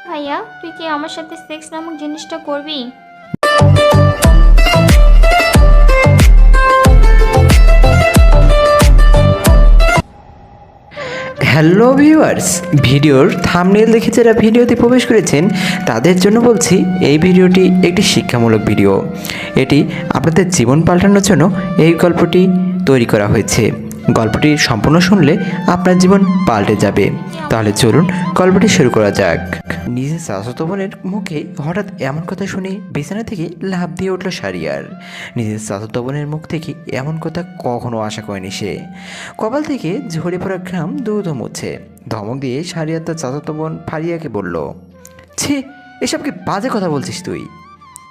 ভাইয়া তুই কি আমার সাথে সেক্স নামক জিনিসটা করবি? হ্যালো ভিউয়ার্স, ভিডিওর থাম্বনেল দেখে যারা ভিডিওতে প্রবেশ করেছেন তাদের জন্য বলছি এই ভিডিওটি একটি শিক্ষামূলক ভিডিও। এটি আপনাদের জীবন পাল্টানোর জন্য এই গল্পটি তৈরি করা হয়েছে। গল্পটি সম্পূর্ণ শুনলে আপনার জীবন পাল্টে যাবে। তাহলে চলুন গল্পটি শুরু করা যাক। নিজের চাচাতো বোনের মুখে হঠাৎ এমন কথা শুনে বিছানা থেকে লাফ দিয়ে উঠল শারিয়ার। নিজের চাচাতো বোনের মুখ থেকে এমন কথা কখনো আশা করেনি সে। কপাল থেকে ঝরে পড়া ঘাম দ্রুত মুছে ধমক দিয়ে শারিয়ার তার চাচাতো বোন ফারিয়াকে বলল, ছি, এসব কি বাজে কথা বলছিস তুই?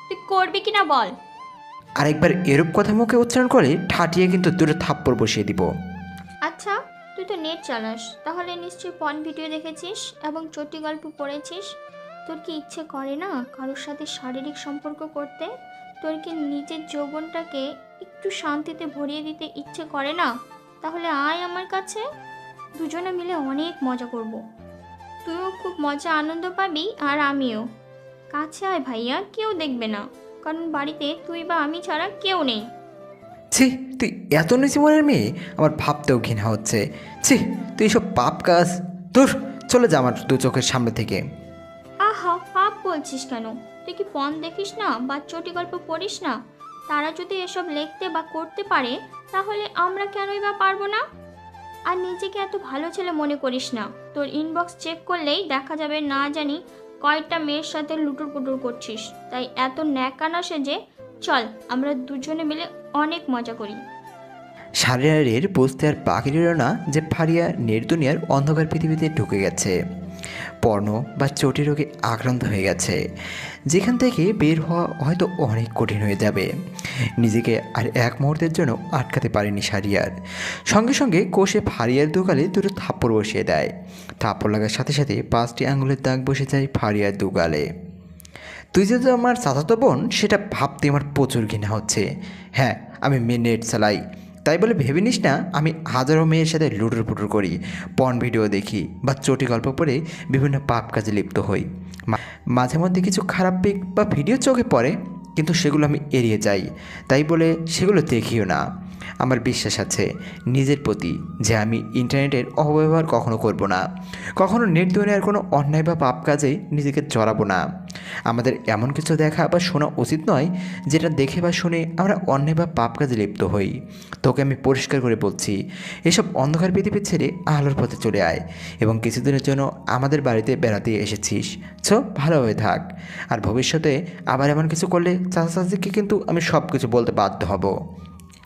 তুই করবি কিনা বল। আরেকবার এরূপ কথা মুখে উচ্চারণ করে ঠাটিয়ে কিন্তু দুটো থাপ্পড় বসিয়ে দিব। আচ্ছা, তুই তো নেট চালাস, তাহলে নিশ্চয়ই পর্ন ভিডিও দেখেছিস এবং চটি গল্প পড়েছিস। তোর কি ইচ্ছে করে না কারোর সাথে শারীরিক সম্পর্ক করতে? তোর কি নিজের যৌবনটাকে একটু শান্তিতে ভরিয়ে দিতে ইচ্ছে করে না? তাহলে আয় আমার কাছে, দুজনে মিলে অনেক মজা করব। তুইও খুব মজা আনন্দ পাবি আর আমিও। কাছে আয় ভাইয়া, কেউ দেখবে না, কারণ বাড়িতে তুই বা আমি ছাড়া কেউ নেই। ছি, তুই এত নিচু মনের মেয়ে, আমার ভাবতেও ঘৃণা হচ্ছে। ছি, তুই এসব পাপ কাজ দূর, চলে যা আমার দু চোখের সামনে থেকে। আহা, পাপ বলছিস কেন? তুই কি পণ দেখিস না বা চটি গল্প পড়িস না? তারা যদি এসব লিখতে বা করতে পারে, তাহলে আমরা কেনই বা পারবো না? আর নিজেকে এত ভালো ছেলে মনে করিস না। তোর ইনবক্স চেক করলেই দেখা যাবে না জানি কয়েকটা মেয়ের সাথে লুটুর পুটুর করছিস। তাই এত ন্যাকা না সেজে চল, আমরা দুজনে মিলে অনেক মজা করি। শারিয়ারের বুঝতে আর বাকি রইল না যে ফারিয়া নির্দুনিয়ার অন্ধকার পৃথিবীতে ঢুকে গেছে, পর্ণ বা চটি রোগে আক্রান্ত হয়ে গেছে, যেখান থেকে বের হওয়া হয়তো অনেক কঠিন হয়ে যাবে। নিজেকে আর এক মুহূর্তের জন্য আটকাতে পারেনি শারিয়ার। সঙ্গে সঙ্গে কোষে ফারিয়ার দুগালে দুটো থাপ্পড় বসিয়ে দেয়। থাপ্পড় লাগার সাথে সাথে 5টি আঙুলের দাগ বসে যায় ফারিয়ার দুগালে। তুই যে আমার চাচাতো বোন সেটা ভাবতে আমার প্রচুর ঘৃণা হচ্ছে। হ্যাঁ, আমি নেট চালাই, তাই বলে ভেবে নিস না আমি হাজারো মেয়ের সাথে লুটুর পুটুর করি, পর্ন ভিডিও দেখি বা চটি গল্প পড়ে বিভিন্ন পাপ কাজে লিপ্ত হই। মাঝে মধ্যে কিছু খারাপ পিক বা ভিডিও চোখে পড়ে, কিন্তু সেগুলো আমি এড়িয়ে যাই। তাই বলে সেগুলো দেখিও না। আমার বিশ্বাস আছে নিজের প্রতি যে আমি ইন্টারনেটের অপব্যবহার কখনো করব না, কখনো নেট দুনিয়ার কোনো অন্যায় বা পাপ কাজে নিজেকে জড়াবো না। আমাদের এমন কিছু দেখা বা শোনা উচিত নয় যেটা দেখে বা শুনে আমরা অন্যায় বা পাপ কাজে লিপ্ত হই। তোকে আমি পরিষ্কার করে বলছি, এসব অন্ধকার পৃথিবী ছেড়ে আলোর পথে চলে আয়, এবং কিছুদিনের জন্য আমাদের বাড়িতে বেড়াতে এসেছিস, সো ভালোভাবে থাক। আর ভবিষ্যতে আবার এমন কিছু করলে চাচা চাচিকে কিন্তু আমি সব কিছু বলতে বাধ্য হব।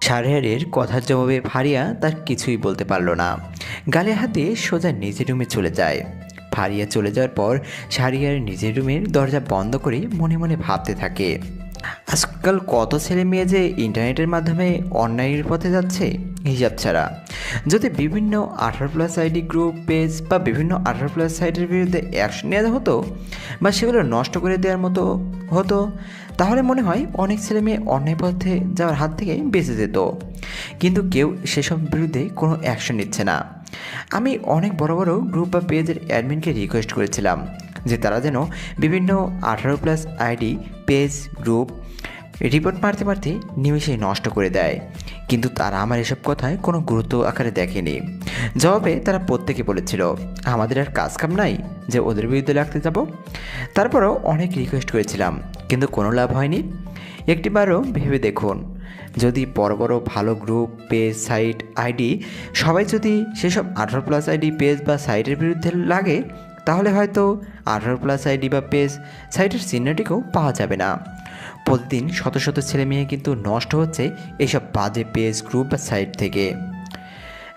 শাহরিয়ারের কথার জবাবে ফারিয়া তার কিছুই বলতে পারল না। গালে হাতে সোজা নিজের রুমে চলে যায়। ফারিয়া চলে যাওয়ার পর শাহরিয়ার নিজের রুমের দরজা বন্ধ করে মনে মনে ভাবতে থাকে, আজকাল কত ছেলে মেয়ে যে ইন্টারনেটের মাধ্যমে অন্যায়ের পথে যাচ্ছে হিসাব ছাড়া। যদি বিভিন্ন 18+ আইডি গ্রুপ পেজ বা বিভিন্ন 18+ সাইটের বিরুদ্ধে অ্যাকশন নেওয়া হতো বা সেগুলো নষ্ট করে দেওয়ার মতো হতো, তাহলে মনে হয় অনেক ছেলে মেয়ে অন্যায় পথে যাওয়ার হাত থেকে বেঁচে যেত। কিন্তু কেউ সেসব বিরুদ্ধে কোনো অ্যাকশন নিচ্ছে না। আমি অনেক বড় বড় গ্রুপ বা পেজের অ্যাডমিনকে রিকোয়েস্ট করেছিলাম যে তারা যেন বিভিন্ন 18+ আইডি পেজ গ্রুপ রিপোর্ট মারতে মারতে নিমেষেই নষ্ট করে দেয়, কিন্তু তারা আমার এসব কথায় কোনো গুরুত্ব আকারে দেখেনি। জবাবে তারা প্রত্যেকে বলেছিল আমাদের আর কাজ কাম নাই যে ওদের বিরুদ্ধে লাগতে যাব। তারপরও অনেক রিকোয়েস্ট করেছিলাম, কিন্তু কোনো লাভ হয়নি। একটিবারও ভেবে দেখুন, যদি বড় বড় ভালো গ্রুপ পেজ সাইট আইডি সবাই যদি সেসব 18+ আইডি পেজ বা সাইটের বিরুদ্ধে লাগে, তাহলে হয়তো 18+ আইডি বা পেজ সাইটের চিহ্নটিকেও পাওয়া যাবে না। প্রতিদিন শত শত ছেলে মেয়ে কিন্তু নষ্ট হচ্ছে এইসব বাজে পেজ গ্রুপ বা সাইট থেকে।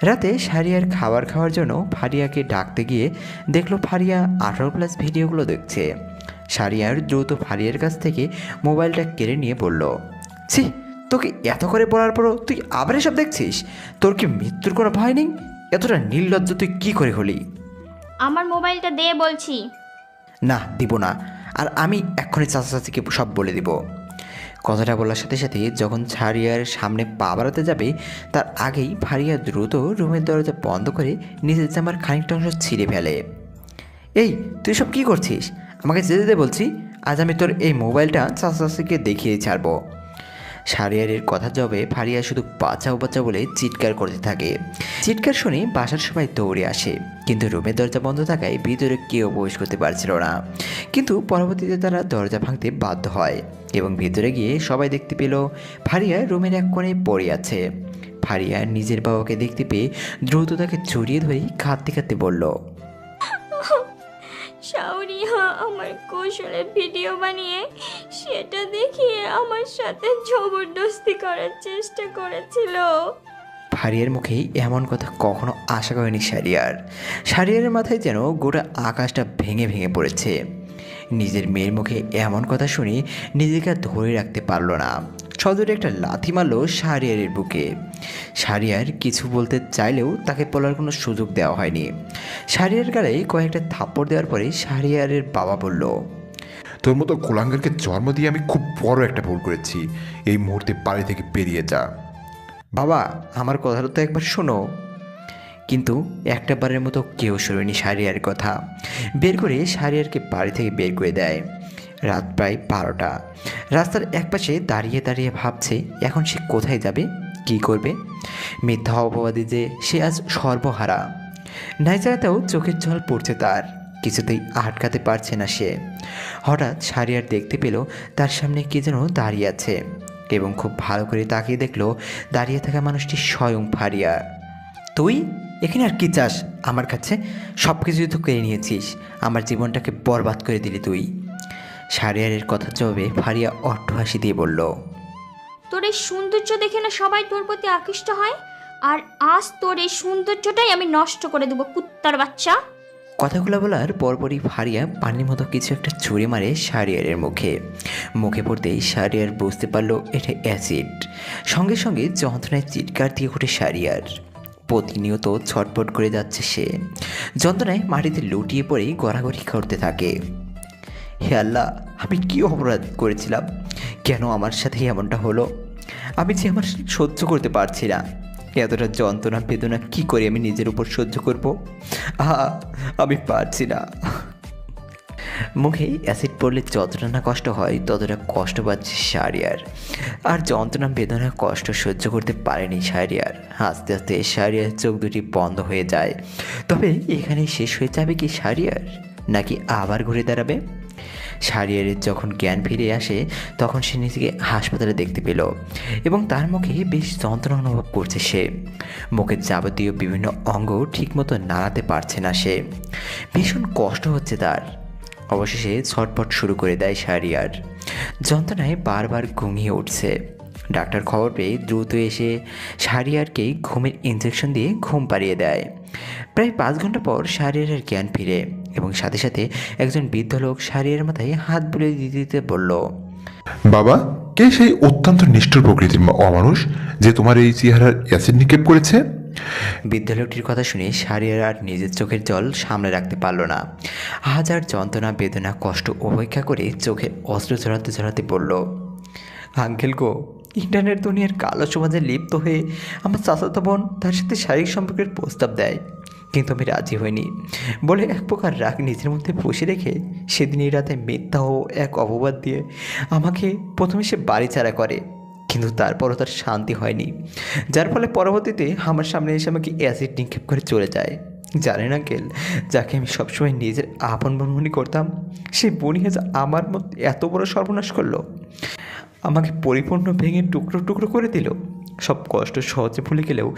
রাতে শারিয়ার খাবার খাওয়ার জন্য ফারিয়াকে ডাকতে গিয়ে দেখলো ফারিয়া 18+ ভিডিওগুলো দেখছে। শারিয়ার দ্রুত ফারিয়ার কাছ থেকে মোবাইলটা কেড়ে নিয়ে বলল, ছি, তোকে এত করে বলার পরও তুই আবার এসব দেখছিস? তোর কি মৃত্যুর কোনো ভয় নেই? এতটা নির্লজ্জ তুই কী করে হলি? আমার মোবাইলটা দে বলছি। না, দিব না। আর আমি এক্ষুনি চাচা চাচিকে সব বলে দিব। কথাটা বলার সাথে সাথে যখন ছাড়িয়ার সামনে পা বাড়াতে যাবে, তার আগেই ফারিয়া দ্রুত রুমের দরজা বন্ধ করে নিজের জামার খানিকটা অংশ ছিঁড়ে ফেলে। এই, তুই সব কী করছিস? আমাকে যেতে দে বলছি। আজ আমি তোর এই মোবাইলটা চাচাকে দেখিয়ে ছাড়বো। শাহরিয়ারের কথা জবাবে ফারিয়া শুধু বাঁচাও বাঁচাও বলে চিৎকার করতে থাকে। চিৎকার শুনে বাসার সবাই দৌড়ে আসে, কিন্তু রুমের দরজা বন্ধ থাকায় ভিতরে কেউ প্রবেশ করতে পারছিল না। কিন্তু পরবর্তীতে তারা দরজা ভাঙতে বাধ্য হয় এবং ভিতরে গিয়ে সবাই দেখতে পেল ফারিয়া রুমের এক কোণে পড়ে আছে। ফারিয়া নিজের বাবাকে দেখতে পেয়ে দ্রুত তাকে জড়িয়ে ধরেই কাঁদতে কাঁদতে বলল, শাওরিয়া আমার কৌশলে ভিডিও বানিয়ে সেটা দেখিয়ে আমার সাথে জবরদস্তি করার চেষ্টা করেছিল। ফারিয়ার মুখে এমন কথা কখনো আশা করেনি শাহরিয়ার। শাহরিয়ারের মাথায় যেন গোটা আকাশটা ভেঙে ভেঙে পড়েছে। নিজের মেয়ের মুখে এমন কথা শুনে নিজেকে আর ধরে রাখতে পারলো না। সজোরে একটা লাথি মারল শাহরিয়ারের বুকে। শাহরিয়ার কিছু বলতে চাইলেও তাকে বলার কোনো সুযোগ দেওয়া হয়নি। শাহরিয়ার গালে কয়েকটা থাপ্পড় দেওয়ার পরে শাহরিয়ারের বাবা বলল, তোর মতো কোলাঙ্গারকে জন্ম দিয়ে আমি খুব বড় একটা ভুল করেছি। এই মুহূর্তে বাড়ি থেকে বেরিয়ে যা। বাবা আমার কথাটা তো একবার শোনো। কিন্তু একটা বারের মতো কেউ শোনেনি শাহরিয়ার কথা। বের করে শাহরিয়ারকে বাড়ি থেকে বের করে দেয়। রাত প্রায় 12টা। রাস্তার একপাশে দাঁড়িয়ে দাঁড়িয়ে ভাবছে এখন সে কোথায় যাবে, কি করবে। মিথ্যা অপবাদে যে সে আজ সর্বহারা। নাইজারাতেও চোখের জল পড়ছে তার, কিছুতেই আটকাতে পারছে না সে। হঠাৎ শাহরিয়ার দেখতে পেল তার সামনে কে যেন দাঁড়িয়ে আছে এবং খুব ভালো করে তাকিয়ে দেখলো দাঁড়িয়ে থাকা মানুষটি স্বয়ং ফারিয়া। তুই এখানে আর কি চাস আমার কাছে? সব কিছুই তো কেড়ে নিয়েছিস, আমার জীবনটাকে বরবাদ করে দিলি তুই। শাহরিয়ারের কথার জবাবে ফারিয়া অট্টহাসি দিয়ে বলল, তোর এই সৌন্দর্য দেখে না সবাই তোর প্রতি আকৃষ্ট হয়, আর আজ তোর এই সৌন্দর্যটাই আমি নষ্ট করে দেবো, কুত্তার বাচ্চা। কথাগুলো বলার পরপরই ফারিয়া পানির মতো কিছু একটা ছুঁড়ে মারে শাহরিয়ারের মুখে। মুখে পড়তেই শাহরিয়ার বুঝতে পারলো এটা অ্যাসিড। সঙ্গে সঙ্গে যন্ত্রণায় চিৎকার দিয়ে ওঠে শাহরিয়ার। প্রতিনিয়ত ছটফট করে যাচ্ছে সে। যন্ত্রণায় মাটিতে লুটিয়ে পড়ে গড়াগড়ি করতে থাকে। হে আল্লাহ, আমি কী অপরাধ করেছিলাম? কেন আমার সাথে এমনটা হলো? আমি যে আমার সহ্য করতে পারছি না। এতটা যন্ত্রণা বেদনা কী করে আমি নিজের উপর সহ্য করব? আমি পারছি না। মুখে অ্যাসিড পড়লে যতটা না কষ্ট হয় ততটা কষ্ট পাচ্ছে শাহরিয়ার। আর যন্ত্রণা বেদনা কষ্ট সহ্য করতে পারেনি শাহরিয়ার। আস্তে আস্তে শাহরিয়ার চোখ দুটি বন্ধ হয়ে যায়। তবে এখানে শেষ হয়ে যাবে কি শাহরিয়ার, নাকি আবার ঘুরে দাঁড়াবে? শাহরিয়ারের যখন জ্ঞান ফিরে আসে তখন সে নিজেকে হাসপাতালে দেখতে পেল এবং তার মুখে বেশ যন্ত্রণা অনুভব করছে সে। মুখের যাবতীয় বিভিন্ন অঙ্গ ঠিকমতো নাড়াতে পারছে না সে। ভীষণ কষ্ট হচ্ছে তার। অবশেষে ছটফট শুরু করে দেয় শাহরিয়ার। যন্ত্রণায় বারবার ঘুমিয়ে উঠছে। ডাক্তার খবর পেয়ে দ্রুত এসে শাহরিয়ারকে ঘুমের ইনজেকশন দিয়ে ঘুম পাড়িয়ে দেয়। প্রায় 5 ঘন্টা পর শাহরিয়ারের জ্ঞান ফিরে এবং সাথে সাথে একজন বৃদ্ধ লোক শাহরিয়ারের মাথায় হাত বুলিয়ে দিতে দিতে বলল, বাবা, কে সেই অত্যন্ত নিষ্ঠুর প্রকৃতির অমানুষ যে তোমার এই চেহারার অ্যাসিড নিক্ষেপ করেছে? বৃদ্ধ লোকটির কথা শুনে শাহরিয়ার আর নিজের চোখের জল সামলে রাখতে পারল না। হাজার যন্ত্রণা বেদনা কষ্ট উপেক্ষা করে চোখে অস্ত্র ঝরাতে ঝরাতে বলল, আঙ্কেল গো, ইন্টারনেট দুনিয়ার কালো সমাজে লিপ্ত হয়ে আমার চাচাতো বোন তার সাথে শারীরিক সম্পর্কের প্রস্তাব দেয়, কিন্তু আমি রাজি হইনি বলে এক প্রকার রাগ নিজের মধ্যে পুষে রেখে সেদিনই রাতে মিথ্যা ও এক অপবাদ দিয়ে আমাকে প্রথমে সে বাড়ি ছাড়া করে, কিন্তু তারপরও তার শান্তি হয়নি, যার ফলে পরবর্তীতে আমার সামনে এসে আমাকে অ্যাসিড নিক্ষেপ করে চলে যায়। জানেন আঙ্কেল, যাকে আমি সবসময় নিজের আপন বোন মনে করতাম, সেই বনি আজ আমার মধ্যে এত বড় সর্বনাশ করলো, আমাকে পরিপূর্ণ ভেঙে টুকরো টুকরো করে দিল। সব কষ্ট সহজে ভুলে গেলেও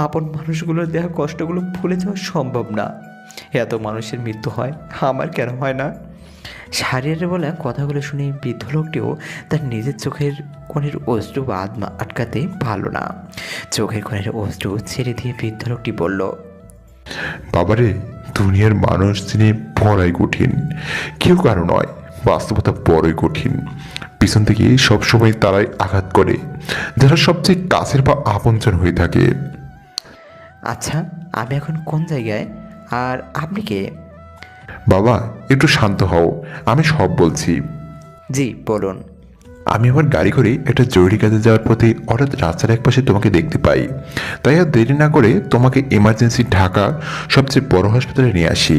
আপন মানুষগুলোর দেওয়া কষ্টগুলো ভুলে যাওয়া সম্ভব না। এত মানুষের মৃত্যু হয়, আমার কেন হয় না? শাহরিয়ারের বলা কথাগুলো শুনে বৃদ্ধ লোকটিও তার নিজের চোখের কোণের অশ্রু আটকাতে পারল না। চোখের কোণের অশ্রু ছেড়ে দিয়ে বৃদ্ধ লোকটি বলল, বাবারে, দুনিয়ার মানুষ যিনি বড়ই কঠিন, কেউ কারো নয়, বাস্তবতা বড়ই কঠিন। পিছন থেকে সবসময় তারাই আঘাত করে যারা সবচেয়ে কাছের বা আপনজন হয়ে থাকে। আচ্ছা, আমি এখন কোন জায়গায় আর আপনি কে? বাবা, একটু শান্ত হও, আমি সব বলছি। জি বলুন। আমি আমার গাড়ি করে একটা জরুরি কাজে যাওয়ার পথে হঠাৎ রাস্তার একপাশে তোমাকে দেখতে পাই। তাই আর দেরি না করে তোমাকে এমার্জেন্সি ঢাকা সবচেয়ে বড় হাসপাতালে নিয়ে আসি।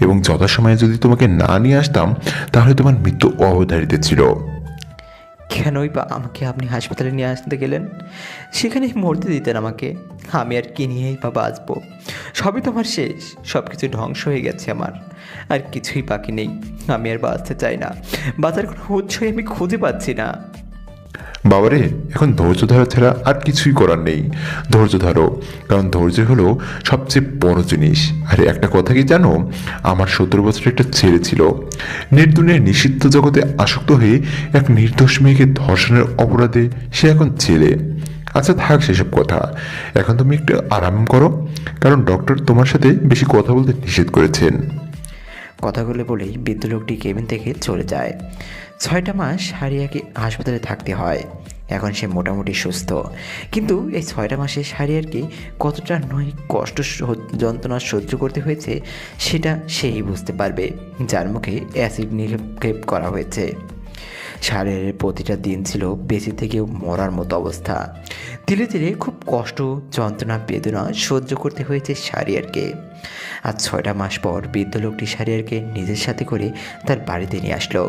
এবং যথাসময়ে যদি তোমাকে না নিয়ে আসতাম তাহলে তোমার মৃত্যু অবধারিত ছিল। কেনই বা আমাকে আপনি হাসপাতালে নিয়ে আসতে গেলেন? সেখানেই মরতে দিতেন আমাকে। আমি আর কি নিয়েই বা বাঁচবো? সবই তো আমার শেষ, সব কিছু ধ্বংস হয়ে গেছে আমার, আর কিছুই বাকি নেই। আমি আর বাঁচতে চাই না, বাঁচার কোনো উৎসই আমি খুঁজে পাচ্ছি না। বাবারে, এখন ধৈর্য ধরা ছাড়া আর কিছুই করার নেই। ধৈর্য ধরো, কারণ ধৈর্য হলো সবচেয়ে বড় জিনিস। আর একটা কথা কি জানো, আমার 17 বছরের একটা ছেলে ছিল, নির্দুনিয়ার নিষিদ্ধ জগতে আসক্ত হয়ে এক নির্দোষ মেয়েকে ধর্ষণের অপরাধে সে এখন জেলে। আচ্ছা থাক সেসব কথা, এখন তুমি একটু আরাম করো, কারণ ডক্টর তোমার সাথে বেশি কথা বলতে নিষেধ করেছেন। কথাগুলো বলেই বৃদ্ধ লোকটি কেবিন থেকে চলে যায়। 6টা মাস সারিয়াকে হাসপাতালে থাকতে হয়। এখন সে মোটামুটি সুস্থ, কিন্তু এই 6টা মাসে সারিয়ারকে কতটা নয় কষ্ট যন্ত্রণা সহ্য করতে হয়েছে সেটা সেই বুঝতে পারবে যার মুখে অ্যাসিড নিক্ষেপ করা হয়েছে। সারের প্রতিটা দিন ছিল বেঁচে থেকেও মরার মতো অবস্থা। ধীরে ধীরে খুব কষ্ট, যন্ত্রণা, বেদনা সহ্য করতে হয়েছে সারিয়ারকে। আজ 6টা মাস পর বৃদ্ধ লোকটি সারিয়ারকে নিজের সাথে করে তার বাড়িতে নিয়ে আসলো।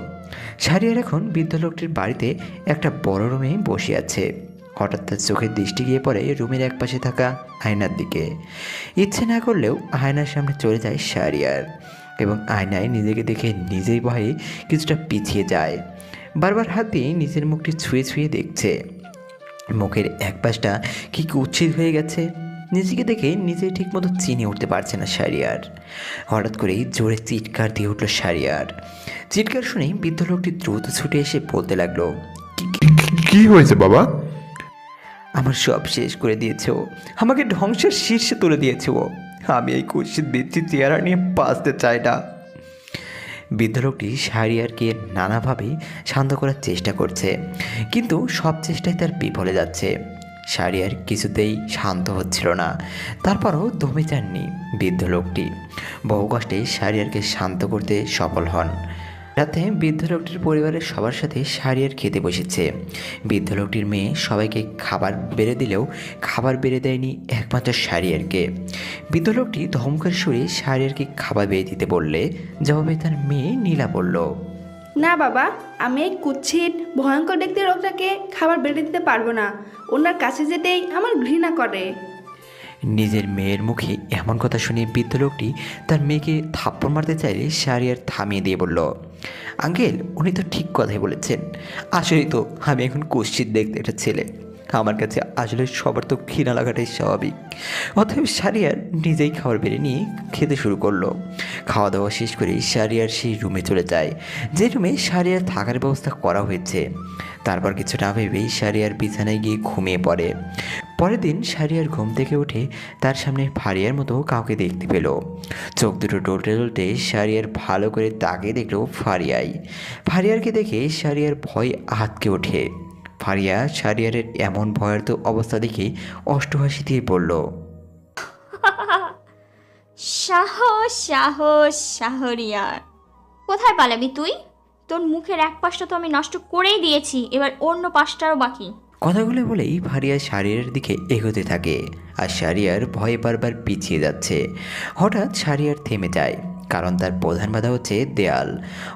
সারিয়ার এখন বৃদ্ধ লোকটির বাড়িতে একটা বড় রুমে বসে আছে। হঠাৎ তার চোখের দৃষ্টি গিয়ে পড়ে রুমের একপাশে থাকা আয়নার দিকে। ইচ্ছে না করলেও আয়নার সামনে চলে যায় সারিয়ার এবং আয়নায় নিজেকে দেখে নিজেই ভয়ে কিছুটা পিছিয়ে যায়। বারবার হাত দিয়ে নিজের মুখটি ছুঁয়ে ছুঁয়ে দেখছে। মুখের এক পাশটা কি কুৎসিত হয়ে গেছে। নিজেকে দেখে নিজেই ঠিকমতো চিনে উঠতে পারছে না সারিয়ার। হঠাৎ করেই জোরে চিৎকার দিয়ে উঠল সারিয়ার। চিৎকার শুনেই বৃদ্ধ লোকটি দ্রুত ছুটে এসে বলতে লাগলো, কি হয়েছে বাবা? আমার সব শেষ করে দিয়েছে ও, আমাকে ধ্বংসের শীর্ষে তুলে দিয়েছে ও। আমি এই কুৎসিত বৃদ্ধি চেহারা নিয়ে বাঁচতে চাই না। বৃদ্ধ লোকটি সারিয়ারকে নানাভাবে শান্ত করার চেষ্টা করছে, কিন্তু সব চেষ্টায় তার বিফলে যাচ্ছে। সারিয়ার কিছুতেই শান্ত হচ্ছিল না। তারপরও দমে যাননি বৃদ্ধ লোকটি। বহু কষ্টে সারিয়ারকে শান্ত করতে সফল হন। রাতে বৃদ্ধ লোকটির পরিবারের সবার সাথে সারিয়ার খেতে বসেছে। বৃদ্ধ লোকটির মেয়ে সবাইকে খাবার বেড়ে দিলেও খাবার বেড়ে দেয়নি একমাত্র সারিয়ারকে। বৃদ্ধ লোকটি ধমকের সুরে সারিয়ারকে খাবার বেড়ে দিতে বললে জবাবে তার মেয়ে নীলা বলল, না বাবা, আমি এই কুৎসিত ভয়ঙ্কর দেখতে লোকটাকে খাবার বেড়ে দিতে পারবো না। ওনার কাছে যেতেই আমার ঘৃণা করে। নিজের মেয়ের মুখে এমন কথা শুনে বৃদ্ধ লোকটি তার মেয়েকে থাপ্পড় মারতে চাইলে সারিয়ার থামিয়ে দিয়ে বলল, আঙ্কেল উনি তো ঠিক কথাই বলেছেন। আসলেই তো আমি এখন কুৎসিত দেখতে একটা ছেলে। আমার কাছে আসলে সবার তো ঘৃণা লাগাটাই স্বাভাবিক। অতএব সারিয়ার নিজেই খাবার বেড়ে নিয়ে খেতে শুরু করলো। খাওয়া দাওয়া শেষ করে সারিয়ার সেই রুমে চলে যায়, যে রুমে সারিয়ার থাকার ব্যবস্থা করা হয়েছে। তারপর কিছু না ভেবেই সারিয়ার বিছানায় গিয়ে ঘুমিয়ে পড়ে। পরের দিন সারিয়ার ঘুম থেকে উঠে তার সামনে ফারিয়ার মতো কাউকে দেখতে পেল। চোখ দুটো টলতে টলতে সারিয়ার ভালো করে তাকিয়ে দেখলো ফারিয়াই। ফারিয়ারকে দেখে সারিয়ার ভয় আঁতকে ওঠে। ফারিয়া সারিয়ারের এমন ভয়ার্ত অবস্থা দেখে অষ্টহাসি দিয়ে বলল, সাহস সাহস শাহরিয়ার, কোথায় পালাবি তুই? তোর মুখের এক পাশটা তো আমি নষ্ট করেই দিয়েছি, এবার অন্য পাশটারও বাকি। কথাগুলো বলেই ফারিয়া সারিয়ার দিকে এগোতে থাকে, আর সারিয়ার ভয়ে বারবার পিছিয়ে যাচ্ছে। হঠাৎ সারিয়ার থেমে যায়, কারণ তার প্রধান বাধা হচ্ছে দেয়াল।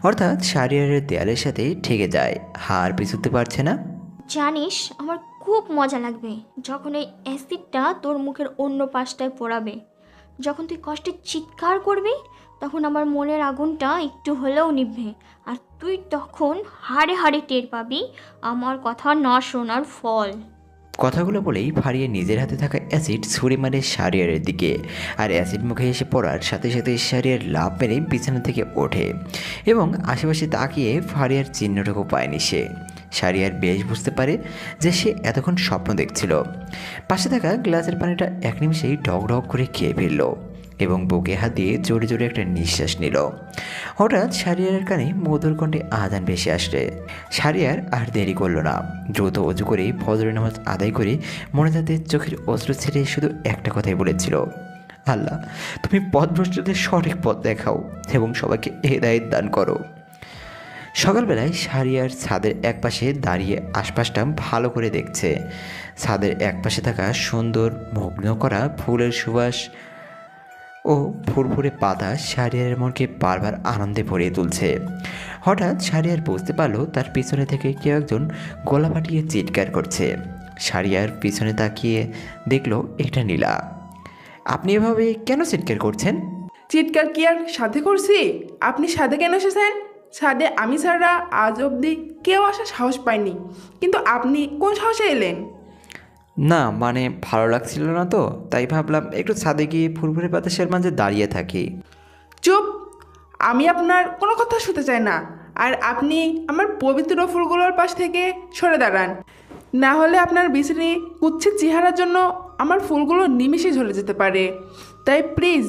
অর্থাৎ সারিয়ারের দেয়ালের সাথে ঠেকে যায়, হার পিছুতে পারছে না। জানিস আমার খুব মজা লাগবে যখন এই অ্যাসিডটা তোর মুখের অন্য পাশটায় পোড়াবে। যখন তুই কষ্টে চিৎকার করবি তখন আমার মনের আগুনটা একটু হলেও নিভবে, আর তুই তখন হাড়ে হাড়ে টের পাবি আমার কথা না শোনার ফল। কথাগুলো বলেই ফারিয়া নিজের হাতে থাকা অ্যাসিড ছুঁড়ে মারে সারিয়ারের দিকে, আর অ্যাসিড মুখে এসে পড়ার সাথে সাথে সারিয়ার লাফ মেরে বিছানা থেকে ওঠে এবং আশেপাশে তাকিয়ে ফারিয়ার চিহ্নটুকু পায়নি সে। সারিয়ার বেশ বুঝতে পারে যে সে এতক্ষণ স্বপ্ন দেখছিল। পাশে থাকা গ্লাসের পানিটা এক নিমিষেই ঢক ঢক করে খেয়ে ফেলল এবং বুকে হাত দিয়ে জোরে জোরে একটা নিঃশ্বাস নিল। হঠাৎ সারিয়ারের কানে মধুর কণ্ঠে আজান ভেসে আসলে সারিয়ার আর দেরি করলো না। দ্রুত অজু করে ফজরের নামাজ আদায় করে মনে যাতে চোখের অশ্রু ছেড়ে শুধু একটা কথাই বলেছিল, আল্লাহ তুমি পথভ্রষ্টদের সঠিক পথ দেখাও এবং সবাইকে হেদায়েত দান করো। সকালবেলায় সারিয়ার ছাদের একপাশে দাঁড়িয়ে আশপাশটা ভালো করে দেখছে। ছাদের একপাশে থাকা সুন্দর মগ্ন করা ফুলের সুবাস ও ফুরফুরে বাতাস শাহরিয়ারের মনকে বারবার আনন্দে ভরিয়ে তুলছে। হঠাৎ শাহরিয়ার বুঝতে পারলো তার পিছনে থেকে কেউ একজন গলা ফাটিয়ে চিৎকার করছে। শাহরিয়ার পিছনে তাকিয়ে দেখলো এটা নীলা। আপনি এভাবে কেন চিৎকার করছেন? চিৎকার কি আর সাথে করছি? আপনি সাথে কেন এসেছেন? সাথে আমি ছাড়া আজ অবধি কেউ আসার সাহস পায়নি, কিন্তু আপনি কোন সাহসে এলেন? না মানে ভালো লাগছিল না তো, তাই ভাবলাম একটু ছাদে গিয়ে ফুরফুরে বাতাসের মাঝে দাঁড়িয়ে থাকি। চুপ! আমি আপনার কোনো কথা শুনতে চাই না। আর আপনি আমার পবিত্র ফুলগুলোর পাশ থেকে সরে দাঁড়ান, না হলে আপনার বিশ্রী কুচ্ছিত চেহারার জন্য আমার ফুলগুলো নিমিষে ঝরে যেতে পারে। তাই প্লিজ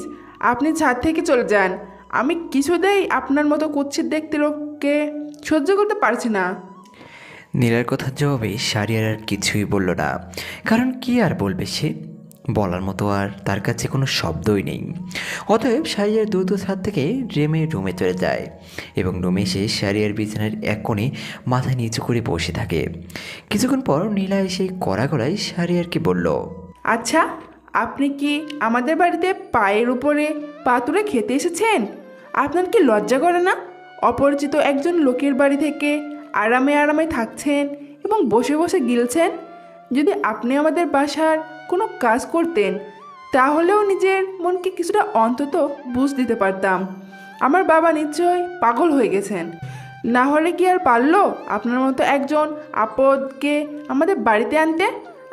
আপনি ছাদ থেকে চলে যান। আমি কিছুতেই আপনার মতো কুচ্ছিত দেখতে লোককে সহ্য করতে পারছি না। নীলার কথার জবাবে শাহরিয়ার আর কিছুই বলল না, কারণ কি আর বলবে সে, বলার মতো আর তার কাছে কোনো শব্দই নেই। অতএব শাহরিয়ার দ্রুত ছাদ থেকে রুমে চলে যায় এবং রুমে এসে শাহরিয়ার বিছানার এক কোণে মাথা নিচু করে বসে থাকে। কিছুক্ষণ পর নীলা এসে কড়া গলায় শাহরিয়ারকে বলল, আচ্ছা, আপনি কি আমাদের বাড়িতে পায়ের উপরে পা তুলে খেতে এসেছেন? আপনার কি লজ্জা করে না? অপরিচিত একজন লোকের বাড়ি থেকে আরামে আরামে থাকছেন এবং বসে বসে গিলছেন। যদি আপনি আমাদের বাসার কোনো কাজ করতেন তাহলেও নিজের মনকে কিছুটা অন্তত বুঝ দিতে পারতাম। আমার বাবা নিশ্চয়ই পাগল হয়ে গেছেন, না হলে কি আর পারলো আপনার মতো একজন আপদকে আমাদের বাড়িতে আনতে?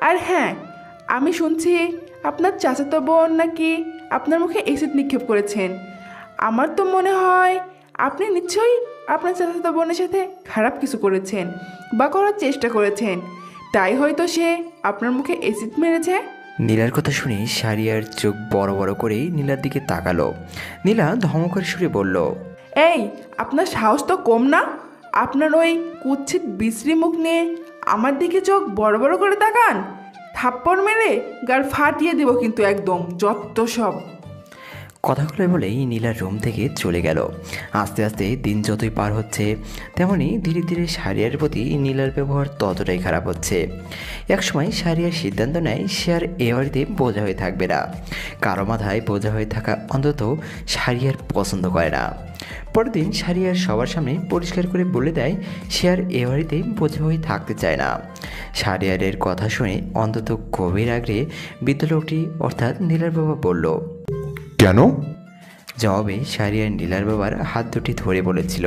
আর হ্যাঁ, আমি শুনছি আপনার চাচাতো বোন নাকি আপনার মুখে এসিড নিক্ষেপ করেছেন। আমার তো মনে হয় আপনি নিশ্চয়ই আপনার চাচাতো বোনের সাথে খারাপ কিছু করেছেন বা করার চেষ্টা করেছেন, তাই হয়তো সে আপনার মুখে এসিড মেরেছে। নীলার কথা শুনে শাহরিয়ার চোখ বড় বড় করেই নীলার দিকে তাকালো। নীলা ধমকের সুরে বলল, এই, আপনার সাহস তো কম না? আপনার ওই কুৎসিত বিশ্রী মুখ নিয়ে আমার দিকে চোখ বড় বড় করে তাকান। থাপ্পড় মেরে গাল ফাটিয়ে দেব কিন্তু একদম, যত সব। কথাগুলো বলেই নীলার রুম থেকে চলে গেল। আস্তে আস্তে দিন যতই পার হচ্ছে তেমনি ধীরে ধীরে শাহরিয়ার প্রতি নীলার ব্যবহার ততটাই খারাপ হচ্ছে। একসময় শাহরিয়ার সিদ্ধান্ত নেয় সে আর এ বাড়িতে বোঝা হয়ে থাকবে না। কারো মাথায় বোঝা হয়ে থাকা অন্তত শাহরিয়ার পছন্দ করে না। পরের দিন শাহরিয়ার সবার সামনে পরিষ্কার করে বলে দেয় সে আর এ বাড়িতে বোঝা হয়ে থাকতে চায় না। শাহরিয়ারের কথা শুনে অন্তত গভীর আগ্রহে বৃদ্ধ লোকটি অর্থাৎ নীলার বাবা বলল, কেন? জবাবে শাহরিয়ার নীলার বাবার হাত দুটি ধরে বলেছিল,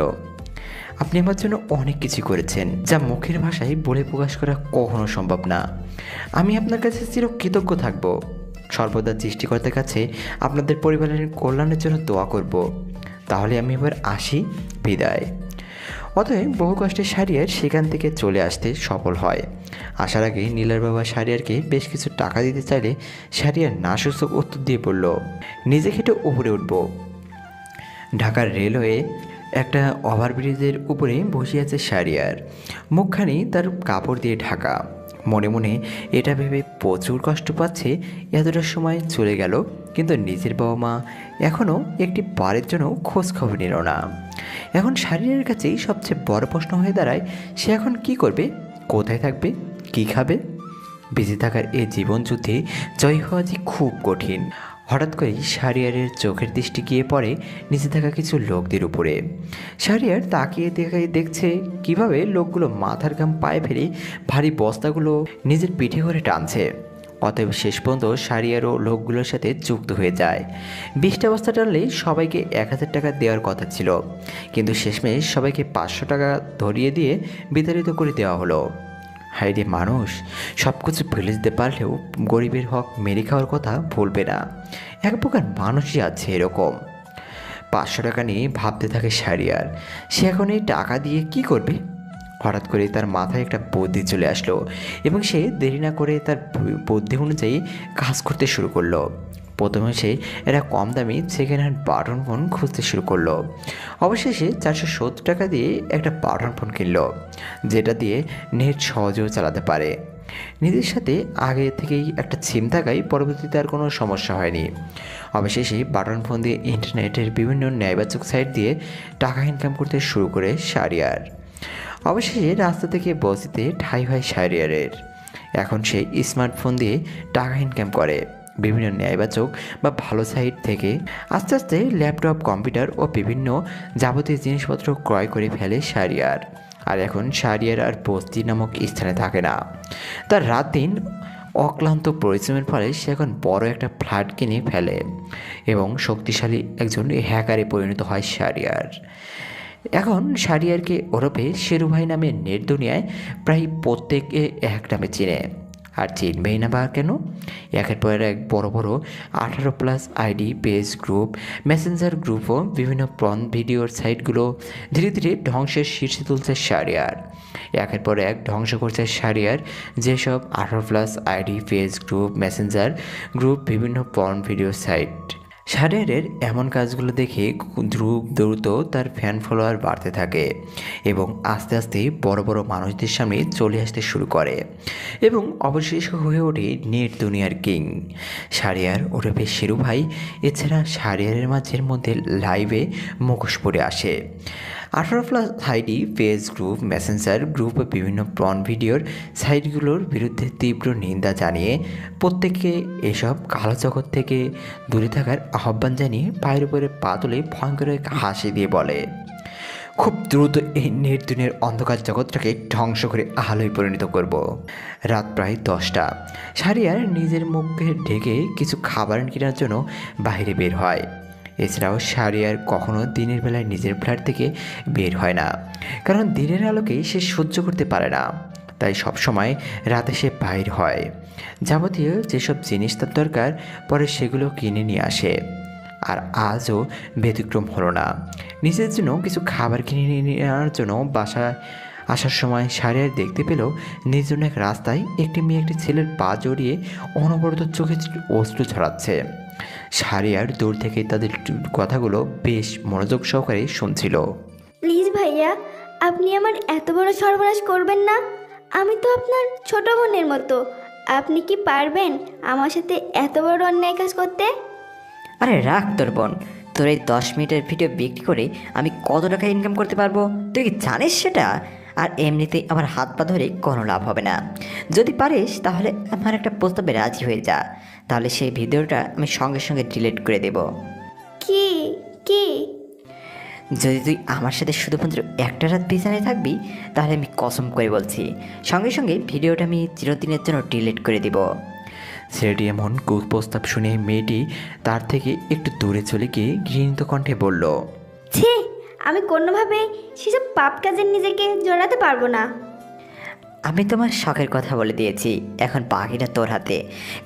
আপনি আমার জন্য অনেক কিছু করেছেন যা মুখের ভাষায় বলে প্রকাশ করা কখনো সম্ভব না। আমি আপনার কাছে চিরকৃতজ্ঞ থাকব। সর্বদা সৃষ্টিকর্তার কাছে আপনাদের পরিবারের কল্যাণের জন্য দোয়া করব। তাহলে আমি এবার আসি, বিদায়। অতএব বহু কষ্টে শাহরিয়ার সেখান থেকে চলে আসতে সফল হয়। আসার আগে নীলার বাবা শাহরিয়ারকে বেশ কিছু টাকা দিতে চাইলে শাহরিয়ার নাসূচক উত্তর দিয়ে বলল, নিজে খেটে উপরে উঠব। ঢাকার রেলওয়ে একটা ওভারব্রিজের উপরে বসে আছে শাহরিয়ার, মুখখানি তার কাপড় দিয়ে ঢাকা। মনে মনে এটা ভেবে প্রচুর কষ্ট পাচ্ছে এতটা সময় চলে গেল, কিন্তু নিজের বাবা মা এখনও একটি বারের জন্য খোঁজ খবর নিল না। এখন শাহরিয়ারের কাছেই সবচেয়ে বড় প্রশ্ন হয়ে দাঁড়ায়, সে এখন কি করবে, কোথায় থাকবে, কি খাবে? বেঁচে থাকার এই জীবনযুদ্ধে জয় হওয়া যে খুব কঠিন। হঠাৎ করেই শাহরিয়ারের চোখের দৃষ্টি গিয়ে পড়ে নিচে থাকা কিছু লোকদের উপরে। শাহরিয়ার তাকিয়ে দেখছে কিভাবে লোকগুলো মাথার ঘাম পায়ে ফেলে ভারী বস্তাগুলো নিজের পিঠে করে টানছে। অতএব শেষ পর্যন্ত শাহরিয়ারও লোকগুলোর সাথে যুক্ত হয়ে যায়। 20টা বস্তা টানলে সবাইকে 1000 টাকা দেওয়ার কথা ছিল, কিন্তু শেষমেশ সবাইকে 500 টাকা ধরিয়ে দিয়ে বিতাড়িত করে দেওয়া হলো। হায়রে মানুষ, সব কিছু ফেলে দিতে পারলেও গরিবের হক মেরে খাওয়ার কথা বলবে না। এক প্রকার মানুষই আছে এরকম। 500 টাকা নিয়ে ভাবতে থাকে শাহরিয়ার, সে এখন এই টাকা দিয়ে কি করবে। হঠাৎ করে তার মাথায় একটা বুদ্ধি চলে আসলো এবং সে দেরি না করে তার বুদ্ধি অনুযায়ী কাজ করতে শুরু করলো। প্রথমে সে একটা কম দামি সেকেন্ড হ্যান্ড বাটন ফোন খুঁজতে শুরু করলো। অবশেষে 470 টাকা দিয়ে একটা বাটন ফোন কিনলো, যেটা দিয়ে নেট সহজেও চালাতে পারে। নিজের সাথে আগে থেকেই একটা সিম থাকায় পরবর্তীতে আর কোনো সমস্যা হয়নি। অবশেষে বাটন ফোন দিয়ে ইন্টারনেটের বিভিন্ন ন্যায়বাচক সাইট দিয়ে টাকা ইনকাম করতে শুরু করে শাহরিয়ার। অবশেষে রাস্তা থেকে বসিতে ঠাঁই হয় শাহরিয়ারের। এখন সে স্মার্টফোন দিয়ে টাকা ইনকাম করে, বিভিন্ন ন্যায়বাচক বা ভালো সাইট থেকে আস্তে আস্তে ল্যাপটপ, কম্পিউটার ও বিভিন্ন যাবতীয় জিনিসপত্র ক্রয় করে ফেলে শাহরিয়ার। আর এখন শাহরিয়ার আর বস্তি নামক স্থানে থাকে না। তার রাত দিন অক্লান্ত পরিশ্রমের ফলে সে এখন বড় একটা ফ্ল্যাট কিনে ফেলে এবং শক্তিশালী একজন হ্যাকারে পরিণত হয় শাহরিয়ার। এখন শাহরিয়ারকে ওরফে শেরু ভাই নামে নেট দুনিয়ায় প্রায় প্রত্যেকে এক নামে চিনে। আর চিনবেই না বা কেন? একের পর এক বড় বড় 18+ ID, page, group, messenger group ও বিভিন্ন প্রন ভিডিওর সাইটগুলো ধীরে ধীরে ধ্বংসের শীর্ষে তুলছে শাহরিয়ার। একের পর এক ধ্বংস করছে শাহরিয়ার যেসব 18+ ID, page, group, messenger group, বিভিন্ন প্রন ভিডিও সাইট। শাহরিয়ারের এমন কাজগুলো দেখে দ্রুত তার ফ্যান ফলোয়ার বাড়তে থাকে এবং আস্তে আস্তে বড় বড় মানুষদের সামনে চলে আসতে শুরু করে এবং অবশেষে হয়ে ওঠে নেট দুনিয়ার কিং শাহরিয়ার ওরফে শেরু ভাই। এছাড়া শাহরিয়ারের মাঝের মধ্যে লাইভে মুখোশ পড়ে আসে। 18+ ID, page, group, messenger group ও বিভিন্ন প্রন ভিডিওর সাইটগুলোর বিরুদ্ধে তীব্র নিন্দা জানিয়ে প্রত্যেককে এসব কালো জগৎ থেকে দূরে থাকার আহ্বান জানিয়ে পায়ের উপরে পা তুলে ভয়ঙ্কর এক হাসি দিয়ে বলে, খুব দ্রুত এই নেট দুনিয়ার অন্ধকার জগৎটাকে ধ্বংস করে আলোয় পরিণত করব। রাত প্রায় 10টা। শাহরিয়ার নিজের মুখে ঢেকে কিছু খাবার কেনার জন্য বাইরে বের হয়। এছাড়াও শাহরিয়ার কখনো দিনের বেলায় নিজের ফ্ল্যাট থেকে বের হয় না, কারণ দিনের আলোকে সে সহ্য করতে পারে না। তাই সবসময় রাতে সে বাইর হয়। যাবতীয় যেসব জিনিস তার দরকার পরে সেগুলো কিনে নিয়ে আসে। আর আজও ব্যতিক্রম হলো না। নিজের জন্য কিছু খাবার কিনে নিয়ে আনার জন্য বাসায় আসার সময় শাহরিয়ার দেখতে পেল নির্জন এক রাস্তায় একটি মেয়ে একটি ছেলের পা জড়িয়ে অনবরত চোখে অশ্রু ছড়াচ্ছে। শাহরিয়ার দূর থেকে তাদের কথাগুলো বেশ মনোযোগ সহকারে শুনছিল। প্লিজ ভাইয়া, আপনি আমার এত বড় সর্বনাশ করবেন না। আমি তো আপনার ছোট বোনের মতো। আপনি কি পারবেন আমার সাথে এত বড় অন্যায় কাজ করতে? আরে রাখ তোর বোন, তোর এই 10 মিনিটের ভিডিও বিক্রি করে আমি কত টাকা ইনকাম করতে পারবো তুই কি জানিস সেটা? আর এমনিতেই আমার হাত পা ধরে কোনো লাভ হবে না। যদি পারিস তাহলে আমার একটা প্রস্তাবে রাজি হয়ে যা, তাহলে সেই ভিডিওটা আমি সঙ্গে সঙ্গে ডিলিট করে দেব। কি কি? যদি তুই আমার সাথে শুধুমাত্র একটা রাত বিছানায় থাকবি তাহলে আমি কসম করে বলছি সঙ্গে সঙ্গে ভিডিওটা আমি চিরদিনের জন্য ডিলিট করে দেব। ছেলেটি এমন কুপ্রস্তাব শুনে মেয়েটি তার থেকে একটু দূরে চলে গিয়ে ঘৃণিত কণ্ঠে বলল, ছি, আমি কোনোভাবেই সেসব পাপ কাজে নিজেকে জড়াতে পারবো না। আমি তোমার শখের কথা বলে দিয়েছি, এখন বাকিটা তোর হাতে।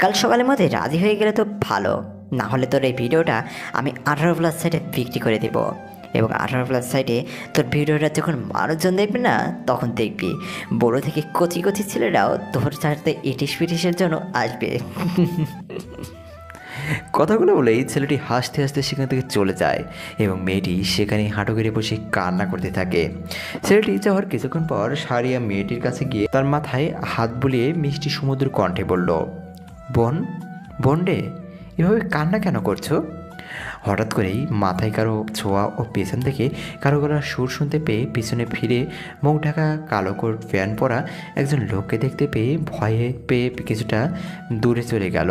কাল সকালের মধ্যে রাজি হয়ে গেলে তো ভালো, না হলে তোর এই ভিডিওটা আমি 18+ সাইটে বিক্রি করে দেব এবং 18+ সাইটে তোর ভিডিওটা যখন মানুষজন দেখবে না তখন দেখবি বড় থেকে কচি কচি ছেলেরাও তোর সাথে ইটিস পিটিসের জন্য আসবে। কথাগুলো বলেই ছেলেটি হাসতে হাসতে সেখান থেকে চলে যায় এবং মেয়েটি সেখানে হাঁটু গেড়ে বসে কান্না করতে থাকে। ছেলেটি যাওয়ার কিছুক্ষণ পর শাহরিয়া মেয়েটির কাছে গিয়ে তার মাথায় হাত বুলিয়ে মিষ্টি সমুদ্র কণ্ঠে বলল, বোন রে, এভাবে কান্না কেন করছো? হঠাৎ করেই মাথায় কারো ছোঁয়া ও পেছন থেকে কারো গলার সুর শুনতে পেয়ে পিছনে ফিরে মুখ ঢাকা কালো কোট প্যান্ট পরা একজন লোককে দেখতে পেয়ে ভয়ে পেয়ে কিছুটা দূরে চলে গেল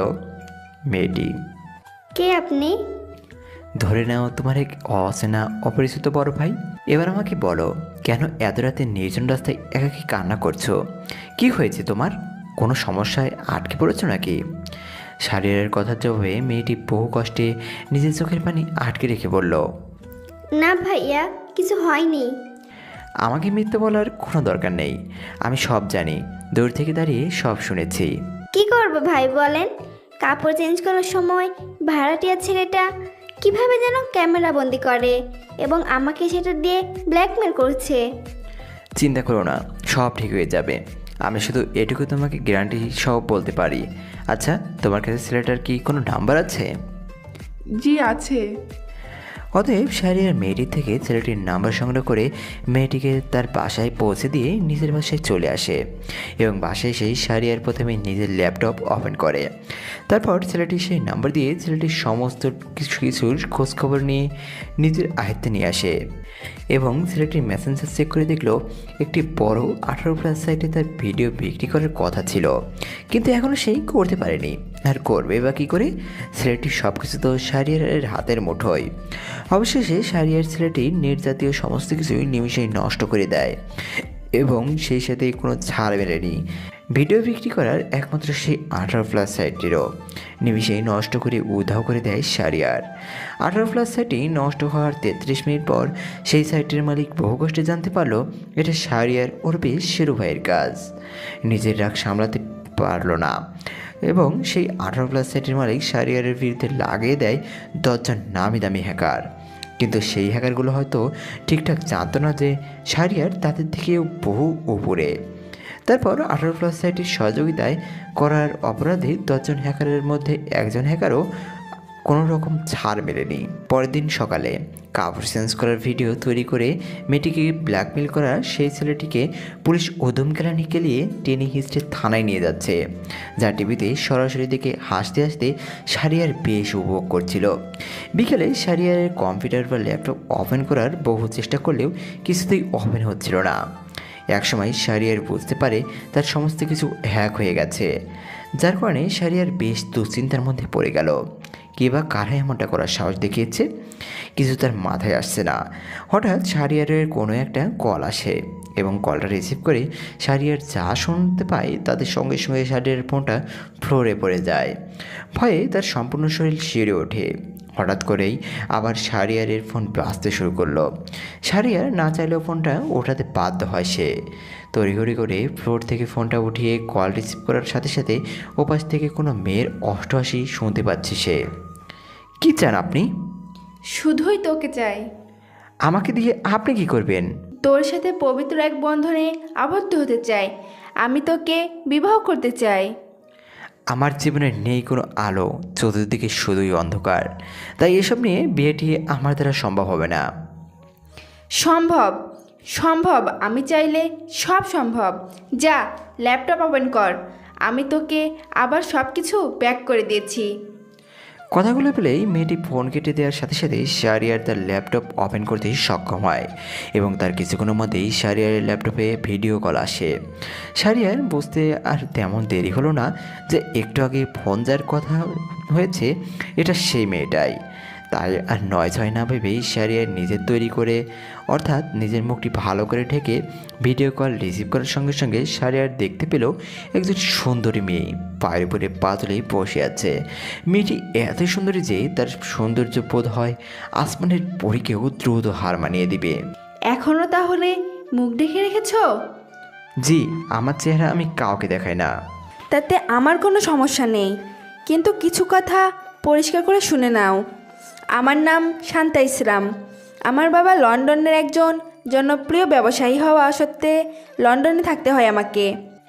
মেয়েটি। কে আপনি? ধরে নাও তোমার এক অচেনা অপরিচিত বড় ভাই। এবার আমাকে বলো, কেন এত রাতে নির্জন রাস্তায় একাকী কান্না করছো? কি হয়েছে তোমার? কোনো সমস্যায় আটকে পড়েছো নাকি? শাহরিয়ারের কথার জবাবে মেয়েটি বহু কষ্টে নিজের চোখের পানি আটকে রেখে বলল, না ভাইয়া, কিছু হয়নি। আমাকে মিথ্যে বলার কোনো দরকার নেই, আমি সব জানি, দূর থেকে দাঁড়িয়ে সব শুনেছি। কি করবো ভাই বলেন? কাপড় চেঞ্জ করার সময় ভাড়াটিয়া ছেলেটা কিভাবে যেন ক্যামেরা বন্দি করে এবং আমাকে সেটা দিয়ে ব্ল্যাকমেল করছে। চিন্তা করো না, সব ঠিক হয়ে যাবে। আমি শুধু এটুকু তোমাকে গ্যারান্টি সহ বলতে পারি। আচ্ছা, তোমার কাছে ছেলেটার কি কোনো নাম্বার আছে? জি আছে। অতএব শাহরিয়ার মেয়েটির থেকে ছেলেটির নাম্বার সংগ্রহ করে মেয়েটিকে তার বাসায় পৌঁছে দিয়ে নিজের বাসায় চলে আসে এবং বাসায় এসেই শাহরিয়ার প্রথমে নিজের ল্যাপটপ ওপেন করে। তারপর ছেলেটি সেই নাম্বার দিয়ে ছেলেটির সমস্ত কিছুর খোঁজখবর নিয়ে নিজের আয়ত্তে নিয়ে আসে এবং ছেলেটির মেসেঞ্জার চেক করে দেখলো একটি বড় 18+ সাইটে তার ভিডিও বিক্রি করার কথা ছিল, কিন্তু এখনও সেই করতে পারেনি। আর করবে বা কী করে? ছেলেটি সব কিছু তো শাহরিয়ারের হাতের মুঠোয়। অবশেষে শাহরিয়ার ছেলেটি নেট জাতীয় সমস্ত কিছুই নিমিষেই নষ্ট করে দেয় এবং সেই সাথে কোনো ছাড় মেলেনি। ভিডিও বিক্রি করার একমাত্র সেই 18+ সাইটটিরও নিমিষেই নষ্ট করে উধাও করে দেয় শাহরিয়ার। 18+ সাইটটি নষ্ট হওয়ার 33 মিনিট পর সেই সাইটের মালিক বহু কষ্টে জানতে পারলো এটা শাহরিয়ার ওরফে শেরু ভাইয়ের কাজ। নিজের রাগ সামলাতে পারলো না এবং সেই 18+ সাইটের মালিক শাহরিয়ারের বিরুদ্ধে লাগিয়ে দেয় 10 জন নামি দামি হ্যাকার। কিন্তু সেই হ্যাকারগুলো হয়তো ঠিকঠাক জানতো না যে শাহরিয়ার তাদের থেকেও বহু উপরে। তারপর 18+ সাইটের সহযোগিতায় করার অপরাধে 10 জন হ্যাকারের মধ্যে একজন হ্যাকারও কোনো রকম ছাড় মেলেনি। পরের দিন সকালে কাপড় চেঞ্জ করার ভিডিও তৈরি করে মেয়েটিকে ব্ল্যাকমেল করা সেই ছেলেটিকে পুলিশ উদম কেলানি কেলিয়ে টেনে হিস্ট্রে থানায় নিয়ে যাচ্ছে, যা টিভিতে সরাসরি দেখে হাসতে হাসতে শাহরিয়ার বেশ উপভোগ করছিল। বিকেলে শাহরিয়ারের কম্পিউটার বা ল্যাপটপ ওপেন করার বহু চেষ্টা করলেও কিছুতেই ওপেন হচ্ছিল না। একসময় শাহরিয়ার বুঝতে পারে তার সমস্ত কিছু হ্যাক হয়ে গেছে, যার কারণে শাহরিয়ার বেশ দুশ্চিন্তার মধ্যে পড়ে গেল। কে বা কারা এমনটা করার সাহস দেখিয়েছে কিছু তার মাথায় আসছে না। হঠাৎ শাহরিয়ারের কোনো একটা কল আসে এবং কলটা রিসিভ করে শাহরিয়ার যা শুনতে পায় তাদের সঙ্গে সঙ্গে শাহরিয়ারের ফোনটা ফ্লোরে পড়ে যায়। ভয়ে তার সম্পূর্ণ শরীর শিউরে ওঠে। হঠাৎ করেই আবার শাহরিয়ারের ফোন বাজতে শুরু করলো। শাহরিয়ার না চাইলেও ফোনটা ওঠাতে বাধ্য হয়। সে তড়িঘড়ি করে ফ্লোর থেকে ফোনটা উঠিয়ে কল রিসিভ করার সাথে সাথে ওপাশ থেকে কোনো মেয়ের অষ্টহাসি শুনতে পাচ্ছে সে। কি চান আপনি? শুধুই তোকে চাই। আমাকে দিয়ে আপনি কি করবেন? তোর সাথে পবিত্র এক বন্ধনে আবদ্ধ হতে চাই। আমি তোকে বিবাহ করতে চাই। আমার জীবনে নেই কোনো আলো, চতুর্দিকে শুধুই অন্ধকার, তাই এসব নিয়ে বিয়েটি আমার দ্বারা সম্ভব হবে না। সম্ভব, সম্ভব। আমি চাইলে সব সম্ভব। যা, ল্যাপটপ ওপেন কর। আমি তোকে আবার সব কিছু ব্যাক করে দিয়েছি। কথাগুলো পেলেই মেয়েটি ফোন কেটে দেওয়ার সাথে সাথে শাহরিয়ার তার ল্যাপটপ ওপেন করতে সক্ষম হয় এবং তার কিছুক্ষণের মধ্যেই শাহরিয়ারের ল্যাপটপে ভিডিও কল আসে। শাহরিয়ার বুঝতে আর তেমন দেরি হলো না যে একটু আগে ফোন যার কথা হয়েছে এটা সেই মেয়েটাই। তাই আর 9-6 না ভেবেই শাহরিয়ার নিজের তৈরি করে অর্থাৎ নিজের মুখটি ভালো করে ঢেকে ভিডিও কল রিসিভ করার সঙ্গে সঙ্গে শাহরিয়ার দেখতে পেল একজন সুন্দরী মেয়ে পায়ের উপরে পা তুলে বসে আছে। মেয়েটি এতই সুন্দরী যে তার সৌন্দর্য বোধ হয় আসমানের পরীকেও দ্রুত হার মানিয়ে দিবে। এখনও তাহলে মুখ ঢেকে রেখেছো? জি, আমার চেহারা আমি কাউকে দেখাই না। তাতে আমার কোনো সমস্যা নেই, কিন্তু কিছু কথা পরিষ্কার করে শুনে নাও। আমার নাম শান্তা ইসলাম। আমার বাবা লন্ডনের একজন জনপ্রিয় ব্যবসায়ী হওয়া সত্ত্বে লন্ডনে থাকতে হয় আমাকে,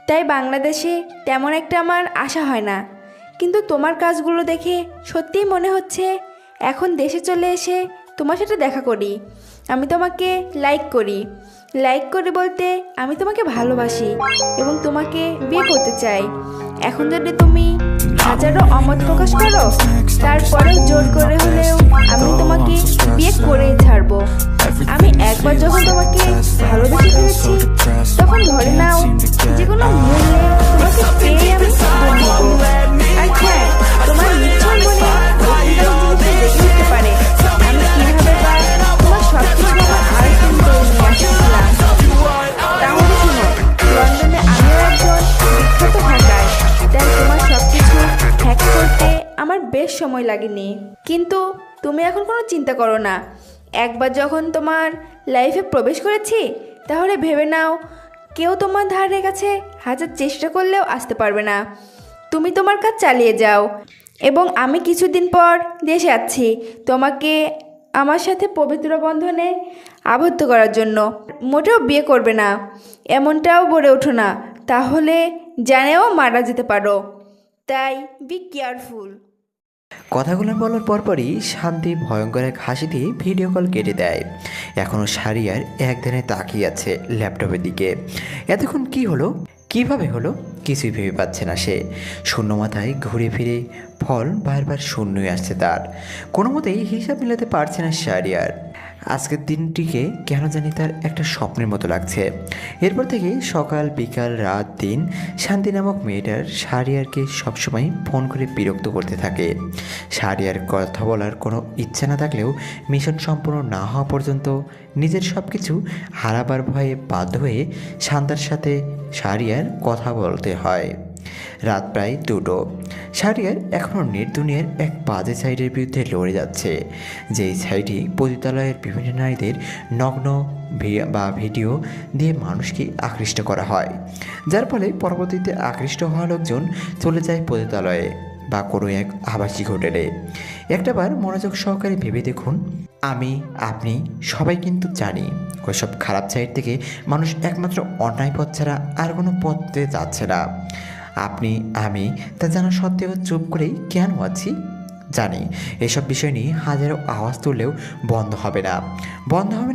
তাই বাংলাদেশে তেমন একটা আমার আশা হয় না। কিন্তু তোমার কাজগুলো দেখে সত্যিই মনে হচ্ছে এখন দেশে চলে এসে তোমার সাথে দেখা করি। আমি তোমাকে লাইক করি বলতে আমি তোমাকে ভালোবাসি এবং তোমাকে বিয়ে করতে চাই। এখন যদি তুমি হাজারো অমত প্রকাশ করো, তারপরেও জোর করে হলেও আমি তোমাকে বিয়ে করেই ছাড়বো। আমি একবার যখন তোমাকে ভালোবেসে ফেলেছি, তখন ধরে নাও যে কোনো মূল্যে তোমাকে পেয়ে আমি বলবো। আর হ্যাঁ, তোমার নিশ্চয় মনে দেখে উঠতে পারে আমি কিভাবে বা তোমার সব কিছু আমার আরেকদিন করে নিয়ে আসছিলাম। তাহলে শোনো, লন্ডনে আমিও একজন বিখ্যাত হ্যাকার, তাই তোমার সব কিছু হ্যাক করতে আমার বেশ সময় লাগেনি। কিন্তু তুমি এখন কোনো চিন্তা করো না। একবার যখন তোমার লাইফে প্রবেশ করেছি, তাহলে ভেবে নাও কেউ তোমার ধারে কাছে হাজার চেষ্টা করলেও আসতে পারবে না। তুমি তোমার কাজ চালিয়ে যাও এবং আমি কিছুদিন পর দেশে আছি তোমাকে আমার সাথে পবিত্র বন্ধনে আবদ্ধ করার জন্য। মোটেও বিয়ে করবে না এমনটাও বলে ওঠো না, তাহলে জানেও মারা যেতে পারো। তাই বি কেয়ারফুল। কথাগুলো বলার পরপরই শান্তি ভয়ঙ্কর এক হাসি দিয়ে ভিডিও কল কেটে দেয়। এখনও শাহরিয়ার একদিনে তাকিয়ে আছে ল্যাপটপের দিকে। এতক্ষণ কি হলো, কিভাবে হলো কিছুই ভেবে পাচ্ছে না সে। শূন্য মাথায় ঘুরে ফিরে ফল বারবার শূন্যই আসছে তার। কোনো মতেই হিসাব মিলাতে পারছে না শাহরিয়ার। আজকের দিনটিকে কেন জানি তার একটা স্বপ্নের মতো লাগছে। এরপর থেকে সকাল বিকাল রাত দিন শান্তি নামক মেয়েটার শাহরিয়ারকে সবসময় ফোন করে বিরক্ত করতে থাকে। শাহরিয়ার কথা বলার কোনো ইচ্ছা না থাকলেও মিশন সম্পূর্ণ না হওয়া পর্যন্ত নিজের সব কিছু হারাবার ভয়ে বাধ্য হয়ে শান্তার সাথে শাহরিয়ার কথা বলতে হয়। রাত প্রায় 2টো। শাহরিয়ার এখনও নেট দুনিয়ার এক বাজে সাইডের বিরুদ্ধে লড়ে যাচ্ছে, যেই সাইডটি পতিতালয়ের বিভিন্ন নারীদের নগ্ন ভিডিও দিয়ে মানুষকে আকৃষ্ট করা হয়, যার ফলে পরবর্তীতে আকৃষ্ট হওয়া লোকজন চলে যায় পতিতালয়ে বা কোনো এক আবাসিক হোটেলে। একটাবার মনোযোগ সহকারে ভেবে দেখুন, আমি আপনি সবাই কিন্তু জানি ওইসব খারাপ সাইড থেকে মানুষ একমাত্র অন্যায় পথ ছাড়া আর কোনো পথে যাচ্ছে না। আপনি আমি তা জানা সত্ত্বেও চুপ করেই কেন আছি? জানি এসব বিষয় নিয়ে হাজারো আওয়াজ তুললেও বন্ধ হবে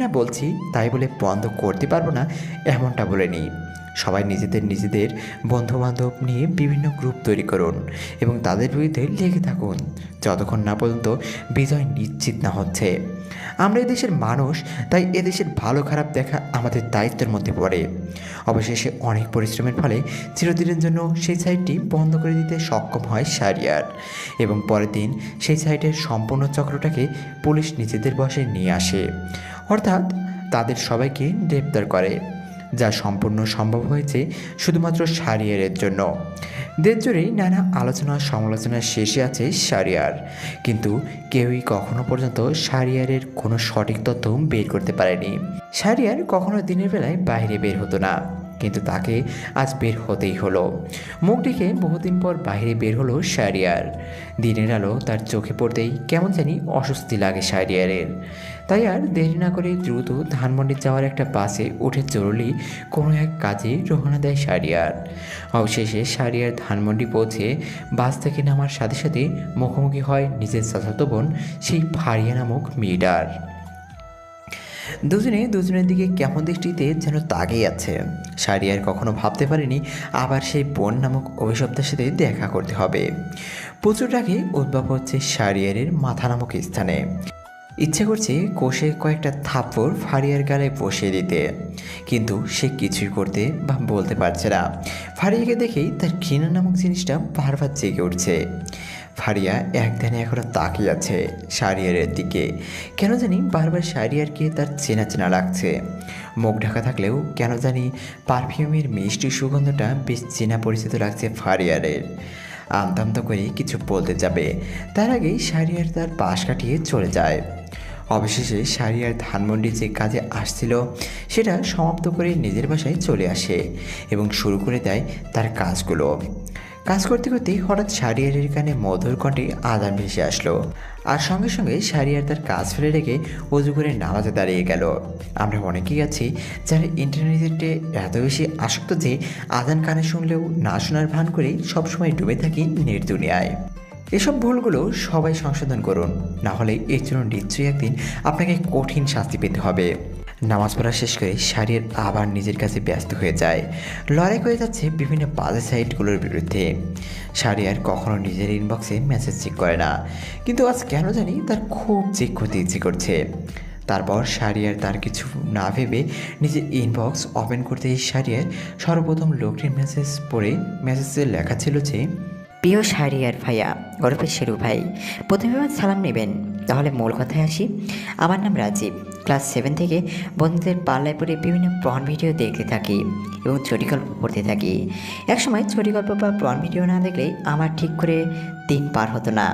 না বলছি, তাই বলে বন্ধ করতে পারবো না এমনটা বলে নিই। সবাই নিজেদের বন্ধুবান্ধব নিয়ে বিভিন্ন গ্রুপ তৈরি করুন এবং তাদের বিরুদ্ধে লেগে থাকুন যতক্ষণ না পর্যন্ত বিজয় নিশ্চিত না হচ্ছে। আমরা এদেশের মানুষ, তাই এদেশের ভালো খারাপ দেখা আমাদের দায়িত্বের মধ্যে পড়ে। অবশেষে অনেক পরিশ্রমের ফলে চিরদিনের জন্য সেই সাইটটি বন্ধ করে দিতে সক্ষম হয় শাহরিয়ার, এবং পরের দিন সেই সাইটের সম্পূর্ণ চক্রটাকে পুলিশ নিজেদের বশে নিয়ে আসে, অর্থাৎ তাদের সবাইকে গ্রেপ্তার করে, যা সম্পূর্ণ সম্ভব হয়েছে শুধুমাত্র শাহরিয়ারের জন্য। দেশ জুড়েই নানা আলোচনা সমালোচনার শেষে আছে শাহরিয়ার, কিন্তু কেউই কখনো পর্যন্ত শাহরিয়ারের কোনো সঠিক তথ্য বের করতে পারেনি। শাহরিয়ার কখনো দিনের বেলায় বাইরে বের হতো না, কিন্তু তাকে আজ বের হতেই হলো। মুখ ঢেকে বহুদিন পর বাইরে বের হলো শাহরিয়ার। দিনের আলো তার চোখে পড়তেই কেমন জানি অস্বস্তি লাগে শাহরিয়ারের। তাই আর দেরি না করে দ্রুত ধানমন্ডি যাওয়ার একটা বাসে উঠে জরুরি কোনো এক কাজে রওনা দেয় শাহরিয়ার। অবশেষে শাহরিয়ার ধানমন্ডি পৌঁছে বাস থেকে নামার সাথে সাথে মুখোমুখি হয় নিজের চাচাতো বোন সেই ফারিয়া নামক মেয়েটার। দুজনের দিকে কেমন দৃষ্টিতে যেন তাকিয়ে আছে। শাহরিয়ার কখনো ভাবতে পারেনি আবার সেই বোন নামক অভিশপ্তের সাথে দেখা করতে হবে। প্রচুর রাগে উদ্ভব হচ্ছে শাহরিয়ারের মাথা নামক স্থানে। ইচ্ছে করছে কষে কয়েকটা থাপ্পড় ফারিয়ার গালে বসিয়ে দিতে, কিন্তু সে কিছুই করতে বা বলতে পারছে না। ফারিয়াকে দেখেই তার ঘৃণা নামক জিনিসটা বারবার জেগে উঠছে। ফারিয়া একদিনে এখনো তাকিয়ে আছে শাহরিয়ারের দিকে। কেন জানি বারবার শাহরিয়ারকে তার চেনা চেনা লাগছে। মুখ ঢাকা থাকলেও কেন জানি পারফিউমের মিষ্টি সুগন্ধটা বেশ চেনা পরিচিত লাগছে ফারিয়ারের। আমতা করে কিছু বলতে যাবে, তার আগেই শাহরিয়ার তার পাশ কাটিয়ে চলে যায়। অবশেষে শাহরিয়ার ধানমন্ডি যে কাজে আসছিল সেটা সমাপ্ত করে নিজের বাসায় চলে আসে এবং শুরু করে দেয় তার কাজগুলো। কাজ করতে করতে হঠাৎ শাহরিয়ারের কানে মধুর কণ্ঠে আজান ভেসে আসলো, আর সঙ্গে সঙ্গে শাহরিয়ার তার কাজ ফেলে রেখে অজু করে নামাজে দাঁড়িয়ে গেল। আমরা অনেকেই আছি যারা ইন্টারনেটে এত বেশি আসক্ত যে আজান কানে শুনলেও না শোনার ভান করেই সবসময় ডুবে থাকি নেট দুনিয়ায়। এসব ভুলগুলো সবাই সংশোধন করুন, না হলে এর জন্য নিশ্চয়ই একদিন আপনাকে কঠিন শাস্তি পেতে হবে। নামাজ পড়া শেষ করে শাহরিয়ার আবার নিজের কাছে ব্যস্ত হয়ে যায়। লড়াই করে যাচ্ছে বিভিন্ন বাজে সাইটগুলোর বিরুদ্ধে। শাহরিয়ার কখনো নিজের ইনবক্সে মেসেজ চেক করে না, কিন্তু আজ কেন জানি তার খুব চেক করতে ইচ্ছে করছে। তারপর শাহরিয়ার তার কিছু না ভেবে নিজের ইনবক্স ওপেন করতেই শাহরিয়ার সর্বপ্রথম লোকটির মেসেজ পড়ে মেসেজে লেখা ছিল যে, প্রিয় শাহরিয়ার ভাইয়া ওরফে শেরু ভাই, প্রথমে আমার সালাম নেবেন। তাহলে মূল কথায় আসি। আমার নাম রাজীব। ক্লাস 7 থেকে বন্ধুদের পাল্লায় পড়ে বিভিন্ন প্রণ ভিডিও দেখতে থাকি এবং ছোটি গল্প পড়তে থাকি। একসময় ছোটি গল্প বা প্রণ ভিডিও না দেখলে আমার ঠিক করে দিন পার হতো না।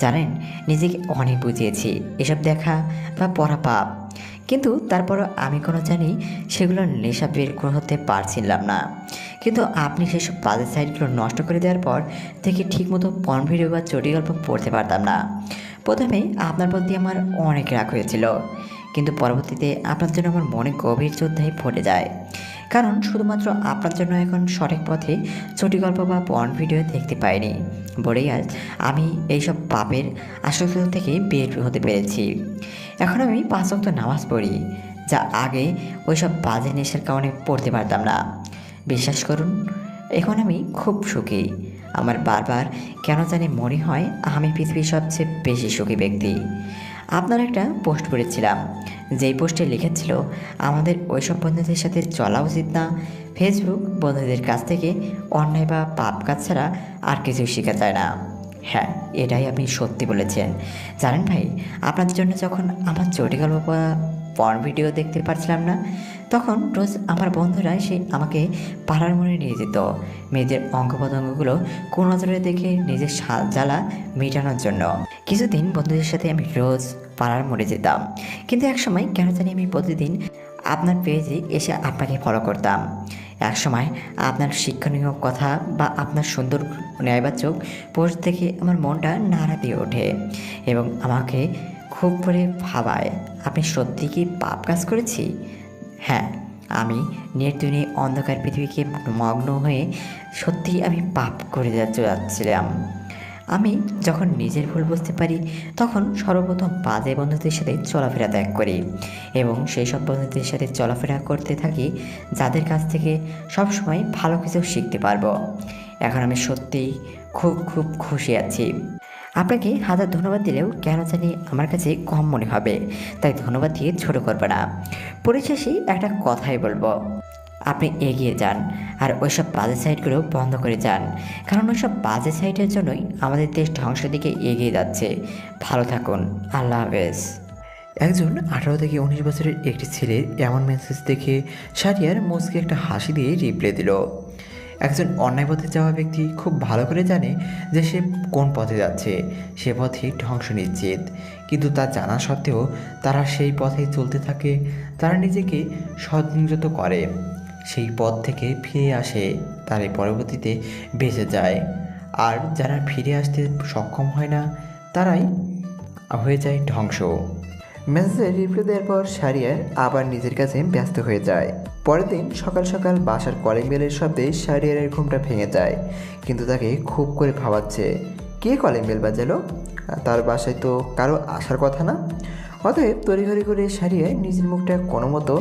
জানেন, নিজেকে অনেক বুঝিয়েছি এসব দেখা বা পড়া পাপ, কিন্তু তারপরও আমি কোনো জানি সেগুলো নেশা বের হতে পারছিলাম না। কিন্তু আপনি সেসব বাজে সাইটগুলো নষ্ট করে দেওয়ার পর থেকে ঠিকমতো পর্ন ভিডিও বা চটি গল্প পড়তে পারতাম না। প্রথমে আপনার প্রতি আমার অনেক রাগ হয়েছিল, কিন্তু পরবর্তীতে আপনার জন্য আমার মনে গভীর যোদ্ধাই ফুটে যায়। কারণ শুধুমাত্র আপনার জন্য এখন সঠিক পথে চটি গল্প বা পর্ন ভিডিও দেখতে পাইনি বলেই আজ আমি এইসব পাপের আসক্তি থেকে বের হতে পেরেছি। এখন আমি 5 ওয়াক্ত নামাজ পড়ি, যা আগে ওইসব বাজে নেশার কারণে পড়তে পারতাম না। বিশ্বাস করুন, এখন আমি খুব সুখী। আমার বারবার কেন জানি মনে হয় আমি পৃথিবীর সবচেয়ে বেশি সুখী ব্যক্তি। আপনার একটা পোস্ট করেছিলাম, যেই পোস্টে লিখেছিল আমাদের ওইসব বন্ধুদের সাথে চলা উচিত না। ফেসবুক বন্ধুদের কাছ থেকে অন্যায় বা পাপ কাজ ছাড়া আর কিছু শেখা যায় না। হ্যাঁ, এটাই আপনি সত্যি বলেছেন। জানেন ভাই, আপনাদের জন্য যখন আমার চটি গল্প বা পর্ন ভিডিও দেখতে পারছিলাম না, তখন রোজ আমার বন্ধুরা এসে আমাকে পাড়ার মোড়ে নিয়ে যেত মেয়েদের অঙ্গ প্রত্যঙ্গগুলো কোন নজরে দেখে নিজের জ্বালা মেটানোর জন্য। কিছুদিন বন্ধুদের সাথে আমি রোজ পাড়ার মোড়ে যেতাম, কিন্তু একসময় কেন জানি আমি প্রতিদিন আপনার পেজে এসে আপনাকে ফলো করতাম। একসময় আপনার শিক্ষণীয় কথা বা আপনার সুন্দর ন্যায়বাচক পোস্ট দেখে আমার মনটা নাড়া দিয়ে ওঠে এবং আমাকে খুব করে ভাবায়, আপনি সত্যি কি পাপ কাজ করেছি? হ্যাঁ, আমি নির্দুনিয়ে অন্ধকার পৃথিবীকে মগ্ন হয়ে সত্যিই আমি পাপ করে যাচ্ছিলাম। আমি যখন নিজের ভুল বুঝতে পারি, তখন সর্বপ্রথম বাজে বন্ধুদের সাথে চলাফেরা ত্যাগ করি এবং সেই সব বন্ধুদের সাথে চলাফেরা করতে থাকি যাদের কাছ থেকে সবসময় ভালো কিছু শিখতে পারবো। এখন আমি সত্যিই খুব খুব খুশি আছি। আপনাকে হাজার ধন্যবাদ দিলেও কেন জানি আমার কাছে কম মনে হবে, তাই ধন্যবাদ দিয়ে ছোট করবে না। পরিশেষে একটা কথাই বলবো, আপনি এগিয়ে যান আর ওইসব বাজে সাইটগুলো বন্ধ করে যান, কারণ ওইসব বাজে সাইটের জন্যই আমাদের দেশ ধ্বংসের দিকে এগিয়ে যাচ্ছে। ভালো থাকুন, আল্লাহ হাফেজ। একজন 18 থেকে 19 বছরের একটি ছেলের এমন মেসেজ দেখে শাহরিয়ার মুচকে একটা হাসি দিয়ে রিপ্লাই দিল। একজন অন্যায় পথে যাওয়া ব্যক্তি খুব ভালো করে জানে যে সে কোন পথে যাচ্ছে, সে পথে ধ্বংস নিশ্চিত, কিন্তু তা জানা সত্ত্বেও তারা সেই পথেই চলতে থাকে। তারা নিজেকে সংযত করে, সেই পথ থেকে ফিরে আসে, তার পরবর্তীতে বেঁচে যায়। আর যারা ফিরে আসতে সক্ষম হয় না, তারাই হয়ে যায় ধ্বংস। মেসেজের রিপ্লাই দেওয়ার পর শাহরিয়ার আবার নিজের কাছে ব্যস্ত হয়ে যায়। পরের দিন সকাল সকাল বাসার কলিং বেলের শব্দে শাহরিয়ারের ঘুমটা ভেঙে যায়, কিন্তু তাকে খুব করে ভাবাচ্ছে কে কলিং বেল বাজালো, তার বাসায় তো কারো আসার কথা না। অতএব তড়িঘড়ি করে শাহরিয়ার নিজের মুখটা কোনো মতো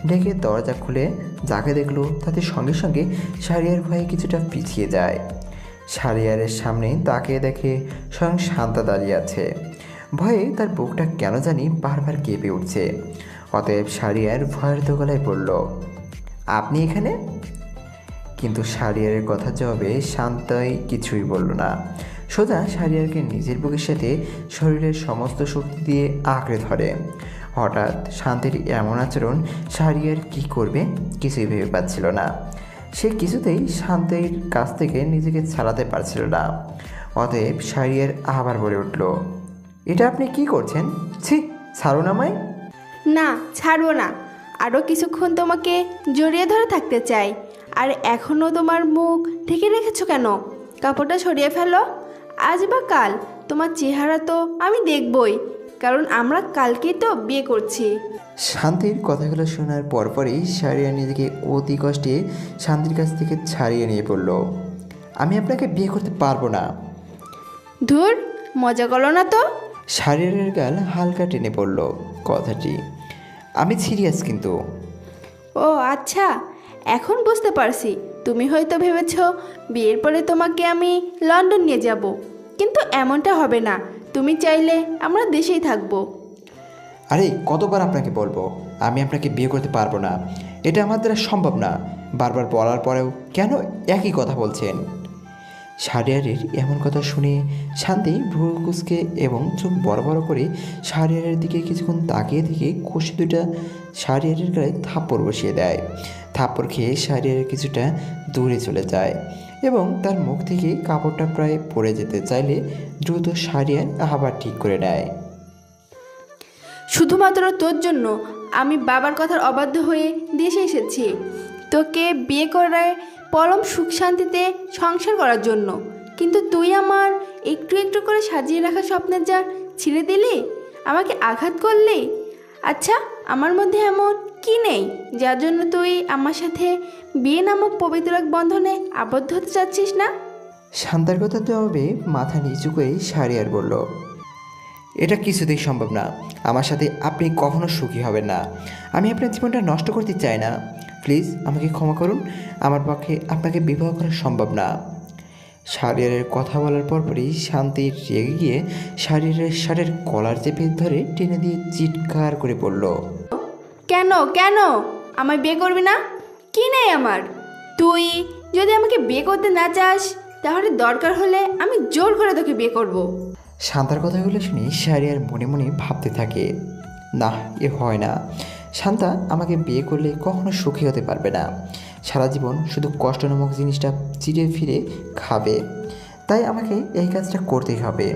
ঢেকে দরজা খুলে যাকে দেখলো, তাতে সঙ্গে সঙ্গে শাহরিয়ার ভয়ে কিছুটা পিছিয়ে যায়। শাহরিয়ারের সামনে তাকিয়ে দেখে স্বয়ং শান্তা দাঁড়িয়ে আছে। ভয়ে তার বুকটা কেন জানি বারবার কেঁপে উঠছে। অতএব শাহরিয়ার ভয়ের দোগলায় বলল, আপনি এখানে? কিন্তু শাহরিয়ারের কথা জবাবে শান্তাই কিছুই বলল না। সোজা শাহরিয়ারকে নিজের বুকের সাথে শরীরের সমস্ত শক্তি দিয়ে আঁকড়ে ধরে। হঠাৎ শান্তির এমন আচরণ শাহরিয়ার কি করবে কিছুই ভেবে পাচ্ছিল না। সে কিছুতেই শান্তির কাছ থেকে নিজেকে ছাড়াতে পারছিল না। অতএব শাহরিয়ার আবার বলে উঠল, এটা আপনি কি করছেন? ছি, ছাড়ুন আমায়। না, ছাড়বো না। আরও কিছুক্ষণ তোমাকে জড়িয়ে ধরে থাকতে চাই। আর এখনও তোমার মুখ ঢেকে রেখেছো কেন? কাপড়টা সরিয়ে ফেলো। আজ বা কাল তোমার চেহারা তো আমি দেখবই, কারণ আমরা কালকেই তো বিয়ে করছি। শান্তির কথাগুলো শোনার পরপরই শাহরিয়ার নিজেকে অতি কষ্টে শান্তির কাছ থেকে ছাড়িয়ে নিয়ে পড়ল। আমি আপনাকে বিয়ে করতে পারবো না। ধুর, মজা করো না তো। শাহরিয়ারের গাল হালকা টেনে পড়ল কথাটি। আমি সিরিয়াস কিন্তু। ও আচ্ছা, এখন বুঝতে পারছি। তুমি হয়তো ভেবেছ বিয়ের পরে তোমাকে আমি লন্ডন নিয়ে যাব, কিন্তু এমনটা হবে না। তুমি চাইলে আমরা দেশেই থাকবো। আরে কতবার আপনাকে বলবো আমি আপনাকে বিয়ে করতে পারবো না, এটা আমার দ্বারা সম্ভব না। বারবার বলার পরেও কেন একই কথা বলছেন? শাহরিয়ারের এমন কথা শুনে শান্তি ভ্রু কুঁচকে এবং চোখ বড় বড় করে শাহরিয়ারের দিকে কিছুক্ষণ তাকিয়ে থেকে কষি দুটা শাহরিয়ারের গায়ে থাপ্পড় বসিয়ে দেয়। থাপ্পড় খেয়ে শাহরিয়ারের কিছুটা দূরে চলে যায় এবং তার মুখ থেকে কাপড়টা প্রায় পড়ে যেতে চাইলে দ্রুত শাহরিয়ার আবার ঠিক করে নেয়। শুধুমাত্র তোর জন্য আমি বাবার কথার অবাধ্য হয়ে দেশে এসেছি, তোকে বিয়ে করে পরম সুখ শান্তিতে সংসার করার জন্য। কিন্তু তুই আমার একটু একটু করে সাজিয়ে রাখা স্বপ্নের যা ছিঁড়ে দিলি, আমাকে আঘাত করলি। আচ্ছা, আমার মধ্যে এমন কি নেই যার জন্য তুই আমার সাথে বিয়ে নামক পবিত্র এক বন্ধনে আবদ্ধ হতে চাচ্ছিস না? শান্তার কথা জবাবে মাথা নিচু করে শাহরিয়ার বলল, এটা কিছুতেই সম্ভব না। আমার সাথে আপনি কখনো সুখী হবেন না। আমি আপনার জীবনটা নষ্ট করতে চাই না। প্লিজ আমাকে ক্ষমা করুন, আমার পক্ষে আপনাকে বিবাহ করা সম্ভব না। শাহরিয়ারের কথা বলার পরপরই শান্তি রেগে গিয়ে শাহরিয়ারের শার্টের কলার চেপে ধরে টেনে দিয়ে চিৎকার করে পড়ল। কেন কেন আমায় বিয়ে করবি না? কি নেই আমার? তুই যদি আমাকে বিয়ে করতে না চাস তাহলে দরকার হলে আমি জোর করে তোকে বিয়ে করব। শান্তার কথাগুলো শুনে শাহরিয়ার মনে মনে ভাবতে থাকে, না এ হয় না। শান্তা আমাকে বিয়ে করলে কখনো সুখী হতে পারবে না, সারা জীবন শুধু কষ্ট নামক জিনিসটা চিরে ফিরে খাবে। তাই আমাকে এই কাজটা করতেই হবে।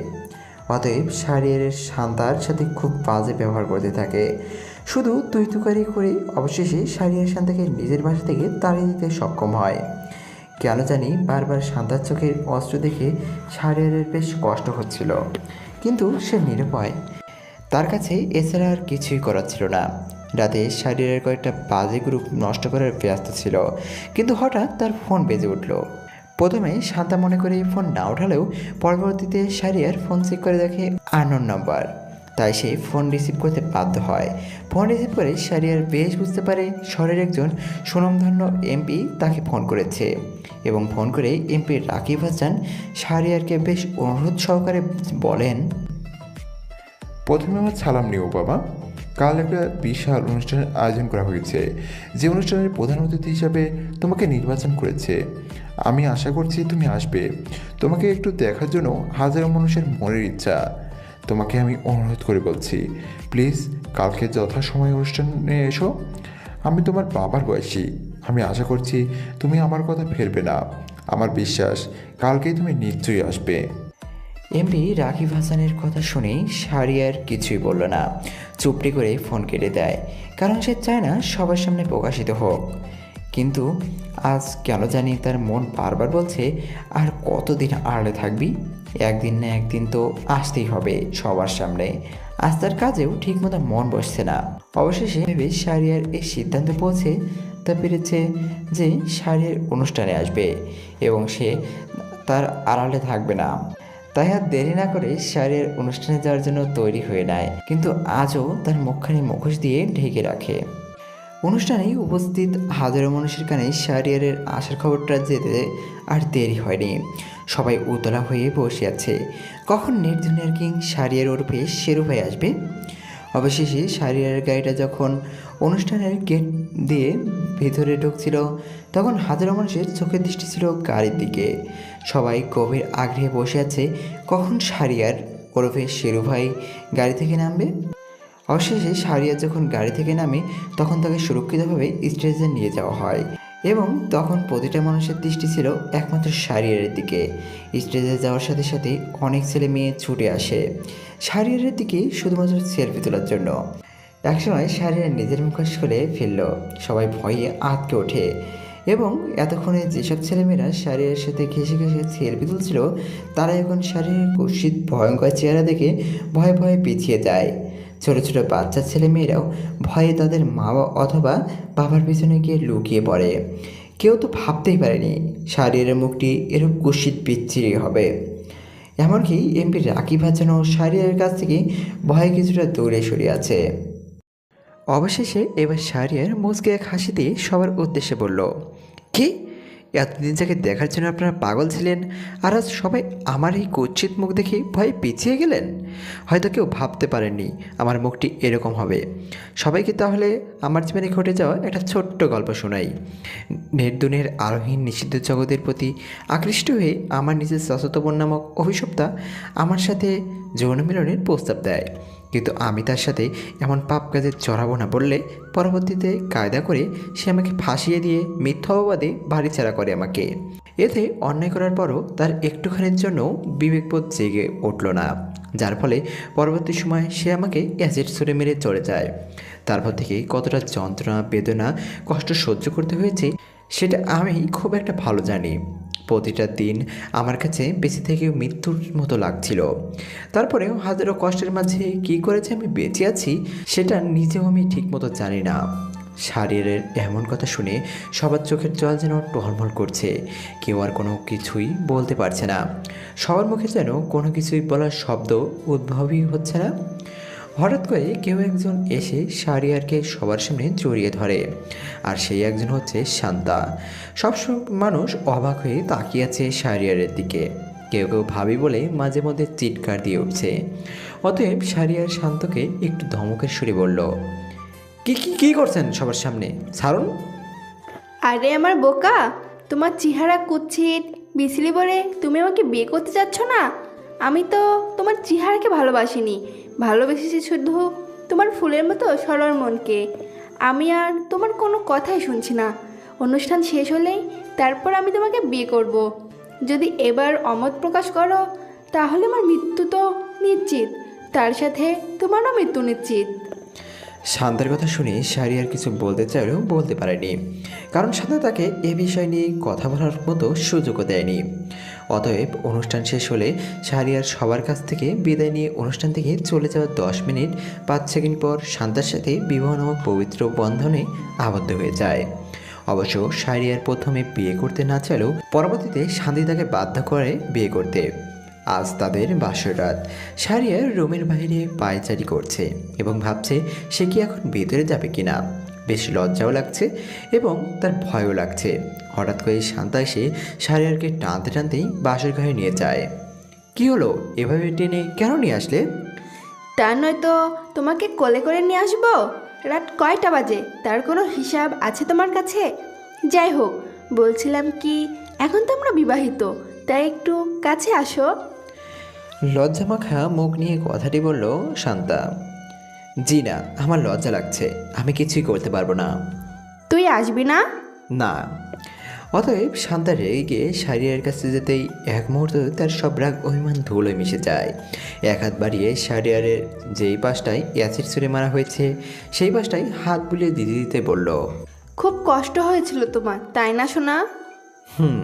অতএব শাহরিয়ারের শান্তার সাথে খুব বাজে ব্যবহার করতে থাকে, শুধু তুই তুকারি করে অবশেষে শাহরিয়ার শান্তাকে নিজের বাসা থেকে তাড়িয়ে দিতে সক্ষম হয়। কেন জানি বারবার শান্তার চোখের অস্ত্র দেখে শাহরিয়ারের বেশ কষ্ট হচ্ছিল, কিন্তু সে নিরুপায়। তার কাছে এছাড়া আর কিছুই করার ছিল না। রাতে শাহরিয়ারের কয়েকটা বাজে গ্রুপ নষ্ট করার ব্যস্ত ছিল, কিন্তু হঠাৎ তার ফোন বেজে উঠল। প্রথমে শান্তা মনে করে ফোন না ওঠালেও পরবর্তীতে শাহরিয়ার ফোন চেক করে দেখে আননোন নাম্বার। তাই সে ফোন রিসিভ করতে বাধ্য হয়। ফোন রিসিভ করে শাহরিয়ার বেশ বুঝতে পারে শহরের একজন সুনামধন্য এমপি তাকে ফোন করেছে, এবং ফোন করে এমপি রাকিব হাসান শাহরিয়ারকে বেশ অনুরোধ সহকারে বলেন, প্রথমে আমার সালাম নিও বাবা। কাল একটা বিশাল অনুষ্ঠানের আয়োজন করা হয়েছে, যে অনুষ্ঠানের প্রধান অতিথি হিসাবে তোমাকে নির্বাচন করেছে। আমি আশা করছি তুমি আসবে। তোমাকে একটু দেখার জন্য হাজারো মানুষের মনের ইচ্ছা। তোমাকে আমি অনুরোধ করে বলছি, প্লিজ কালকে যথাসময়ে অনুষ্ঠানে এসো। আমি তোমার বাবার বয়সী, আমি আশা করছি তুমি আমার কথা ফেলবে না। আমার বিশ্বাস কালকেই তুমি নিশ্চয়ই আসবে। এমপি রাকিব হাসানের কথা শুনে শাহরিয়ার কিছুই বলল না, চুপটি করে ফোন কেটে দেয়, কারণ সে চায় না সবার সামনে প্রকাশিত হোক। কিন্তু আজ কেন জানি তার মন বারবার বলছে, আর কতদিন আড়ালে থাকবি? একদিন না একদিন তো আসতেই হবে সবার সামনে। আজ তার কাজেও ঠিকমতো মন বসছে না। অবশেষে ভেবে শাহরিয়ার এই সিদ্ধান্তে পৌঁছে তা পেরেছে যে শাহরিয়ার অনুষ্ঠানে আসবে এবং সে তার আড়ালে থাকবে না। তাই আর দেরি না করে শাহরিয়ার অনুষ্ঠানে যাওয়ার জন্য তৈরি হয়ে নেয়, কিন্তু আজও তার মুখখানি মুখোশ দিয়ে ঢেকে রাখে। অনুষ্ঠানে উপস্থিত হাজারো মানুষের কানে শাহরিয়ারের আসার খবরটা যেতে আর দেরি হয়নি। সবাই উতলা হয়ে বসে আছে, কখন নেট দুনিয়ার কিং শাহরিয়ার ওরফে শেরু ভাই আসবে। অবশেষে শাহরিয়ারের গাড়িটা যখন অনুষ্ঠানের গেট দিয়ে ভিতরে ঢুকছিল, তখন হাজারো মানুষের চোখের দৃষ্টি ছিল গাড়ির দিকে। সবাই গভীর আগ্রহে বসে আছে কখন শাহরিয়ার ওরফে শেরু ভাই গাড়ি থেকে নামবে। অবশেষে শাহরিয়ার যখন গাড়ি থেকে নামে তখন তাকে সুরক্ষিতভাবে স্টেজে নিয়ে যাওয়া হয়, এবং তখন প্রতিটা মানুষের দৃষ্টি ছিল একমাত্র শাহরিয়ারের দিকে। স্টেজে যাওয়ার সাথে সাথে অনেক ছেলে মেয়ে ছুটে আসে শাহরিয়ারের দিকে শুধুমাত্র সেলফি তোলার জন্য। একসময় শাহরিয়ার নিজের মুখোশ খুলে ফেলল, সবাই ভয়ে আঁতকে ওঠে, এবং এতক্ষণে যেসব ছেলেমেয়েরা শাহরিয়ারের সাথে ঘেঁষে ঘেঁষে সেলফি তুলছিল তারা এখন শাহরিয়ারের কুৎসিত ভয়ঙ্কর চেহারা দেখে ভয়ে ভয়ে পিছিয়ে যায়। ছোট ছোট বাচ্চা ছেলেমেয়েরাও ভয়ে তাদের মা অথবা বাবার পিছনে গিয়ে লুকিয়ে পড়ে। কেউ তো ভাবতেই পারেনি শাহরিয়ারের মুখটি এরূপ কুৎসিত বিচ্ছিরি হবে। এমনকি এমপি রাকিব হাসানও শাহরিয়ারের কাছ থেকে ভয়ে কিছুটা দূরে সরে আছে। অবশেষে এবার শাহরিয়ার মুচকে এক হাসি দিয়ে সবার উদ্দেশ্যে বলল, কি এতদিন যাকে দেখার জন্য আপনারা পাগল ছিলেন, আর আজ সবাই আমার এই কুৎসিত মুখ দেখে ভয়ে পিছিয়ে গেলেন? হয়তো কেউ ভাবতে পারেননি আমার মুখটি এরকম হবে। সবাইকে তাহলে আমার জীবনে ঘটে যাওয়া একটা ছোট্ট গল্প শোনাই। নেটদুনিয়ার আরোহীন নিষিদ্ধ জগতের প্রতি আকৃষ্ট হয়ে আমার নিজের চাচাতো বোন নামক অভিশপ্তা আমার সাথে যৌন মিলনের প্রস্তাব দেয়, কিন্তু আমি তার সাথে এমন পাপ কাজে জড়াবো না বললে পরবর্তীতে কায়দা করে সে আমাকে ফাঁসিয়ে দিয়ে মিথ্যা অপবাদে বাড়ি ছাড়া করে আমাকে। এতে অন্যায় করার পরও তার একটুখানির জন্য বিবেকবোধ জেগে উঠল না, যার ফলে পরবর্তী সময় সে আমাকে অ্যাসিড ছুঁড়ে মেরে চলে যায়। তারপর থেকে কতটা যন্ত্রণা, বেদনা, কষ্ট সহ্য করতে হয়েছে সেটা আমি খুব একটা ভালো জানি। প্রতিটা দিন আমার কাছে বেঁচে থেকেও মৃত্যুর মতো লাগছিল। তারপরেও হাজারো কষ্টের মাঝে কী করেছে আমি বেঁচে আছি সেটা নিজেও আমি ঠিকমতো জানি না। শাহরিয়ারের এমন কথা শুনে সবার চোখের জল যেন টলমল করছে, কেউ আর কোনো কিছুই বলতে পারছে না। সবার মুখে যেন কোনো কিছুই বলার শব্দ উদ্ভবই হচ্ছে না। হঠাৎ করে কেউ একজন এসে শাহরিয়ারকে সবার সামনে জড়িয়ে ধরে, আর সেই একজন হচ্ছে শান্তা। সব মানুষ অবাক হয়ে তাকিয়ে আছে শাহরিয়ারের দিকে। কেউ কেউ ভাবি বলে মাঝে মধ্যে চিৎকার দিয়ে উঠছে। অতএব শাহরিয়ার শান্তকে একটু ধমকের সুরে বলল, কি কি কি করছেন সবার সামনে, ছাড়ুন। আরে আমার বোকা, তোমার চেহারা কুৎসিত বিছলি বলে তুমি আমাকে বিয়ে করতে চাচ্ছ না? আমি তো তোমার চেহারাকে ভালোবাসিনি, ভালোবেসেছি শুধু তোমার ফুলের মতো সরল মনকে। আমি আর তোমার কোনো কথাই শুনছি না। অনুষ্ঠান শেষ হলেই তারপর আমি তোমাকে বিয়ে করব। যদি এবার অমত প্রকাশ করো তাহলে আমার মৃত্যু তো নিশ্চিত, তার সাথে তোমারও মৃত্যু নিশ্চিত। শান্তার কথা শুনে শাহরিয়ার কিছু বলতে চাইলেও বলতে পারেনি, কারণ শান্তা তাকে এ বিষয় নিয়ে কথা বলার মতো সুযোগও দেয়নি। অতএব অনুষ্ঠান শেষ হলে শাহরিয়ার সবার কাছ থেকে বিদায় নিয়ে অনুষ্ঠান থেকে চলে যাওয়ার 10 মিনিট 5 সেকেন্ড পর শান্তার সাথে বিবাহ নামক পবিত্র বন্ধনে আবদ্ধ হয়ে যায়। অবশ্য শাহরিয়ার প্রথমে বিয়ে করতে না চাইলেও পরবর্তীতে শান্তি তাকে বাধ্য করে বিয়ে করতে। আজ তাদের বাসর রাত। শাহরিয়ার রুমের বাইরে পায়চারি করছে এবং ভাবছে সে কি এখন ভেতরে যাবে কিনা। বেশ লজ্জাও লাগছে এবং তার ভয়ও লাগছে। হঠাৎ করে শান্তা এসে শাহরিয়ারকে টানতে টানতেই বাসর ঘরে নিয়ে যায়। কি হলো, এভাবে টেনে কেন নিয়ে আসলে? তা নয়তো তোমাকে কোলে করে নিয়ে আসবো? রাত কয়টা বাজে তার কোনো হিসাব আছে তোমার কাছে? যাই হোক, বলছিলাম কি, এখন তো আমরা বিবাহিত, তাই একটু কাছে আসো। লজ্জামাখা মুখ নিয়ে কথাটি বলল শান্তা। জি না, আমার লজ্জা লাগছে, আমি কিছুই করতে পারবো না। তুই আসবি না? না। অতএব শান্তা রেগে গিয়ে শাহরিয়ারের কাছে যেতেই এক মুহূর্তে তার সব রাগ অভিমান ধুলোয় মিশে যায়। এক হাত বাড়িয়ে শাহরিয়ারের যেই পাশটায় অ্যাসিড ছুঁড়ে মারা হয়েছে সেই পাশটায় হাত বুলিয়ে দিতে দিতে বলল, খুব কষ্ট হয়েছিল তোমার, তাই না সোনা? হুম।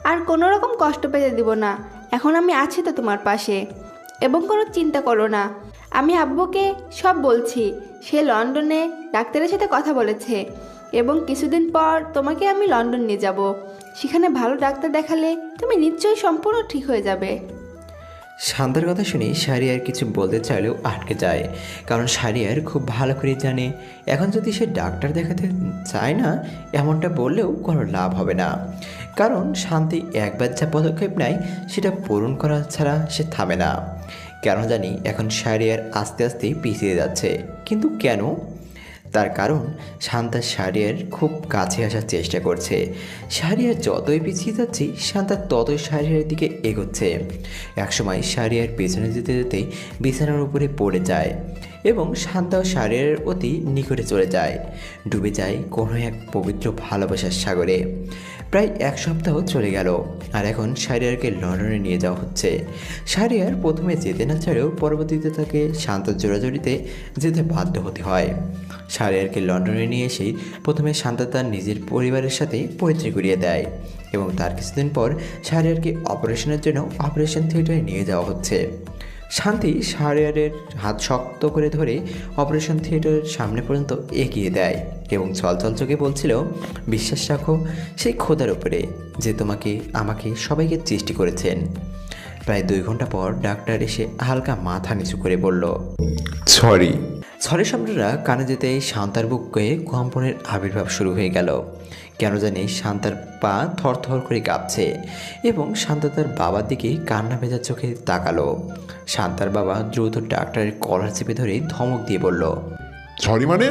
আর কোনো রকম কষ্ট পেতে দিব না, এখন আমি আছি তো তোমার পাশে। এবং কোনো চিন্তা করো না, আমি আব্বুকে সব বলছি। সে লন্ডনে ডাক্তারের সাথে কথা বলেছে এবং কিছুদিন পর তোমাকে আমি লন্ডন নিয়ে যাব। সেখানে ভালো ডাক্তার দেখালে তুমি নিশ্চয়ই সম্পূর্ণ ঠিক হয়ে যাবে। শান্তার কথা শুনে শাহরিয়ার কিছু বলতে চাইলেও আটকে যায়, কারণ শাহরিয়ার খুব ভালো করে জানে এখন যদি সে ডাক্তার দেখাতে চায় না, এমনটা বললেও কোনো লাভ হবে না। কারণ শান্তি একবার যা পদক্ষেপ নেয় সেটা পূরণ করা ছাড়া সে থামে না। কেন জানি এখন শাহরিয়ার আস্তে আস্তে পিছিয়ে যাচ্ছে, কিন্তু কেন? তার কারণ শান্তা শাহরিয়ার খুব কাছে আসার চেষ্টা করছে। শাহরিয়ার যতই পিছিয়ে যাচ্ছে শান্তা ততই শাহরিয়ারের দিকে এগোচ্ছে। একসময় শাহরিয়ার পেছনে যেতে যেতেই বিছানার উপরে পড়ে যায় এবং শান্তাও শাহরিয়ারের অতি নিকটে চলে যায়, ডুবে যায় কোনো এক পবিত্র ভালোবাসার সাগরে। প্রায় 1 সপ্তাহ চলে গেল আর এখন শাহরিয়ারকে লন্ডনে নিয়ে যাওয়া হচ্ছে। শাহরিয়ার প্রথমে যেতে না চাইলেও পরবর্তীতে তাকে শান্তার জোড়াজড়িতে যেতে বাধ্য হতে হয়। শাহরিয়ারকে লন্ডনে নিয়ে এসেই প্রথমে শান্তা তার নিজের পরিবারের সাথে পরিচয় করিয়ে দেয় এবং তার কিছুদিন পর শাহরিয়ারকে অপারেশনের জন্য অপারেশন থিয়েটারে নিয়ে যাওয়া হচ্ছে। শান্তি শাহরিয়ারের হাত শক্ত করে ধরে অপারেশন থিয়েটারের সামনে পর্যন্ত এগিয়ে দেয় এবং ছলছল চোখে বলছিল, বিশ্বাস রাখো সেই খোদার উপরে যে তোমাকে আমাকে সবাইকে সৃষ্টি করেছেন। প্রায় 2 ঘন্টা পর ডাক্তার এসে হালকা মাথা নিচু করে বলল, সরি। ছড়ে শব্দটা কানে যেতেই শান্তার বুকে কম্পনের আবির্ভাব শুরু হয়ে গেল। কেন জানি শান্তার পা থরথর করে কাঁপছে এবং শান্তা তার বাবার দিকে কান্না ভেজা চোখে তাকালো। শান্তার বাবা দ্রুত ডাক্তারের কলার চেপে ধরে ধমক দিয়ে বলল, সরি মানে?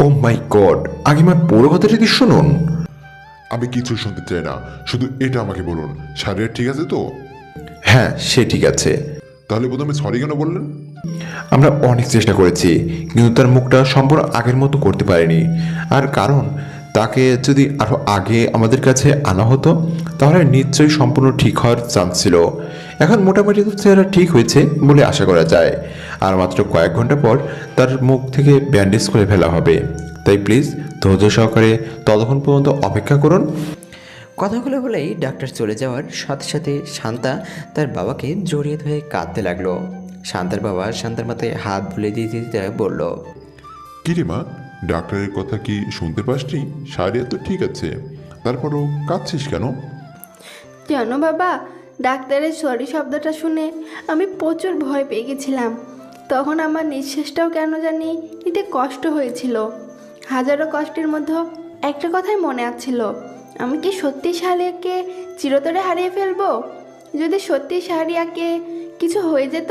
ও মাই গড, আগে আমার পুরো কথাটা কি শুনুন। আমি কিছু শুনতে চাই না, শুধু এটা আমাকে বলুন, শাহরিয়ার ঠিক আছে তো? হ্যাঁ, সে ঠিক আছে। তাহলে প্রথমে সরি কেন বললেন? আমরা অনেক চেষ্টা করেছি, কিন্তু তার মুখটা সম্পূর্ণ আগের মতো করতে পারিনি। আর কারণ তাকে যদি আরো আগে আমাদের কাছে আনা হতো তাহলে নিশ্চয়ই সম্পূর্ণ ঠিক হওয়ার চান্স ছিল। এখন মোটামুটি চেহারা ঠিক হয়েছে বলে আশা করা যায়, আর মাত্র কয়েক ঘন্টা পর তার মুখ থেকে ব্যান্ডেজ করে ফেলা হবে। তাই প্লিজ ধৈর্য সহকারে ততক্ষণ পর্যন্ত অপেক্ষা করুন। কথাগুলো বলেই ডাক্তার চলে যাওয়ার সাথে সাথে শান্তা তার বাবাকে জড়িয়ে ধরে কাঁদতে লাগলো। শান্তার বাবা শান্তার মাথায় হাত বুলিয়ে দিতে দিতে বলল, কি রে মা, ডাক্তারের কথা কি শুনতে পাসনি? শাহরিয়ার তো ঠিক আছে, তারপরও কাঁদছিস কেন? জানো বাবা, ডাক্তারের সরি শব্দটা শুনে আমি প্রচুর ভয় পেয়ে গেছিলাম। তখন আমার নিঃশ্বাসটাও কেন জানি নিতে কষ্ট হয়েছিল। হাজারো কষ্টের মধ্যে একটা কথাই মনে আসছিল, আমি কি সত্যি শাহরিয়ারকে চিরতরে হারিয়ে ফেলবো? যদি সত্যি শাহরিয়ারকে কিছু হয়ে যেত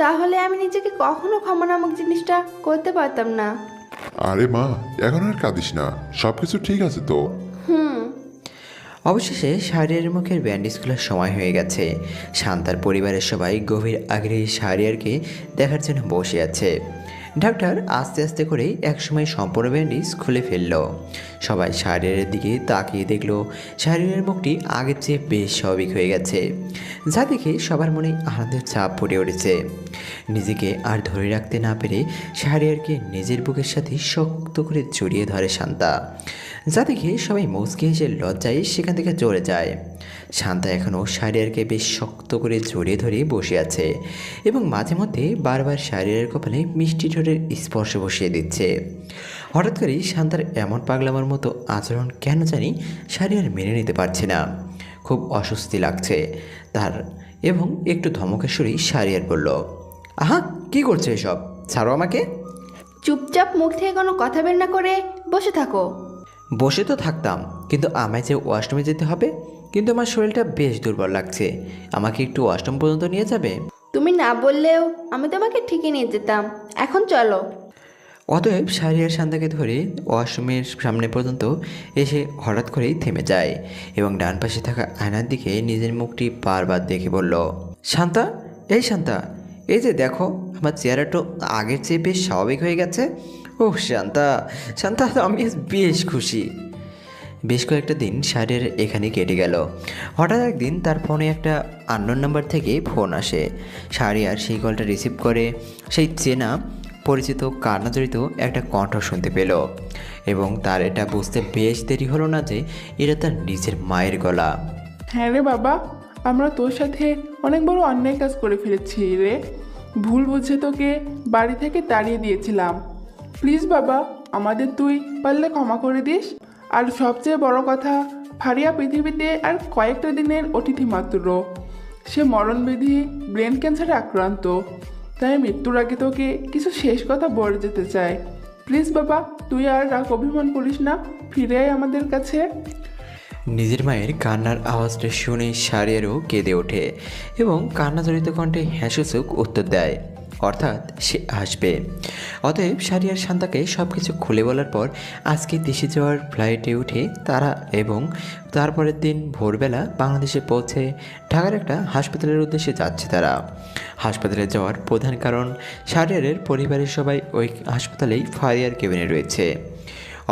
তাহলে আমি নিজেকে কখনো ক্ষমা নামক জিনিসটা করতে পারতাম না। আরে মা, এখন আর কাঁদিস না, সব কিছু ঠিক আছে তো? অবশেষে শাহরিয়ারের মুখের ব্যান্ডেজ খোলার সময় হয়ে গেছে। শান্তার পরিবারের সবাই গভীর আগ্রহে শাহরিয়ারকে দেখার জন্য বসে আছে। ডাক্তার আস্তে আস্তে করে একসময় সম্পূর্ণ ব্যান্ডেজ খুলে ফেলল। সবাই শাহরিয়ারের দিকে তাকিয়ে দেখলো শাহরিয়ারের মুখটি আগের চেয়ে বেশ স্বাভাবিক হয়ে গেছে, যা দেখে সবার মনে আনন্দের চাপ ফুটে উঠেছে। নিজেকে আর ধরে রাখতে না পেরে শাহরিয়ারকে নিজের বুকের সাথে শক্ত করে জড়িয়ে ধরে শান্তা, যা দেখে সবাই মুচকি হেসে লজ্জায় সেখান থেকে চলে যায়। শান্তা এখনও শাহরিয়ারকে বেশ শক্ত করে জড়িয়ে ধরে বসে আছে এবং মাঝে মধ্যে বারবার শাহরিয়ারের কপালে মিষ্টি ঠোঁটের স্পর্শ বসিয়ে দিচ্ছে। হঠাৎ করেই শান্তার এমন পাগলামার মতো আচরণ কেন জানি শাহরিয়ার মেনে নিতে পারছে না। খুব অস্বস্তি লাগছে তার এবং একটু ধমকের সুরেই শাহরিয়ার বলল, আহা, কি করছো এসব? ছাড়ো আমাকে। চুপচাপ মুখ থেকে কোনো কথা বের না করে বসে থাকো। বসে তো থাকতাম, কিন্তু আমায় যে ওয়াশরুমে যেতে হবে, কিন্তু আমার শরীরটা বেশ দুর্বল লাগছে। আমাকে একটু ওয়াশরুম পর্যন্ত নিয়ে যাবে? তুমি না বললেও আমি তোমাকে ঠিকই নিয়ে যেতাম, এখন চলো। অতএব শাহরিয়ার শান্তাকে ধরে ওয়াশরুমের সামনে পর্যন্ত এসে হঠাৎ করেই থেমে যায় এবং ডান পাশে থাকা আয়নার দিকে নিজের মুখটি বারবার দেখে বলল, শান্তা, এই শান্তা, এই যে দেখো, আমার চেহারাটা আগের চেয়ে বেশ স্বাভাবিক হয়ে গেছে। ও শান্তা, শান্তা, আমি বেশ খুশি। বেশ কয়েকটা দিন শাহরিয়ার এখানে কেটে গেল। হঠাৎ একদিন তার ফোনে একটা আননোন নাম্বার থেকে ফোন আসে। শাহরিয়ার সেই কলটা রিসিভ করে সেই চেনা পরিচিত কান্না জড়িত একটা কণ্ঠ শুনতে পেল এবং তার এটা বুঝতে বেশ দেরি হলো না যে এটা তার নিজের মায়ের গলা। হ্যাঁ রে বাবা, আমরা তোর সাথে অনেক বড় অন্যায় কাজ করে ফেলেছি রে। ভুল বুঝে তোকে বাড়ি থেকে তাড়িয়ে দিয়েছিলাম। প্লিজ বাবা, আমাদের তুই পারলে ক্ষমা করে দিস। আর সবচেয়ে বড় কথা, ফারিয়া পৃথিবীতে আর কয়েকটা দিনের অতিথি মাত্র। সে মরণবিধি ব্রেন ক্যান্সারে আক্রান্ত। তাই মৃত্যুর আগে তোকে কিছু শেষ কথা বলে যেতে চাই। প্লিজ বাবা, তুই আর রাগ অভিমান করিস না, ফিরে আয় আমাদের কাছে। নিজের মায়ের কান্নার আওয়াজটা শুনে শাহরিয়ারও কেঁদে ওঠে এবং কান্নাজড়িত কণ্ঠে হ্যাঁসূচক উত্তর দেয়, অর্থাৎ সে আসবে। অতএব শাহরিয়ার শান্তাকে সব কিছু খুলে বলার পর আজকে দেশে যাওয়ার ফ্লাইটে উঠে তারা এবং তারপরের দিন ভোরবেলা বাংলাদেশে পৌঁছে ঢাকার একটা হাসপাতালের উদ্দেশ্যে যাচ্ছে তারা। হাসপাতালে যাওয়ার প্রধান কারণ শাহরিয়ারের পরিবারের সবাই ওই হাসপাতালেই ফারিয়ার কেবিনে রয়েছে।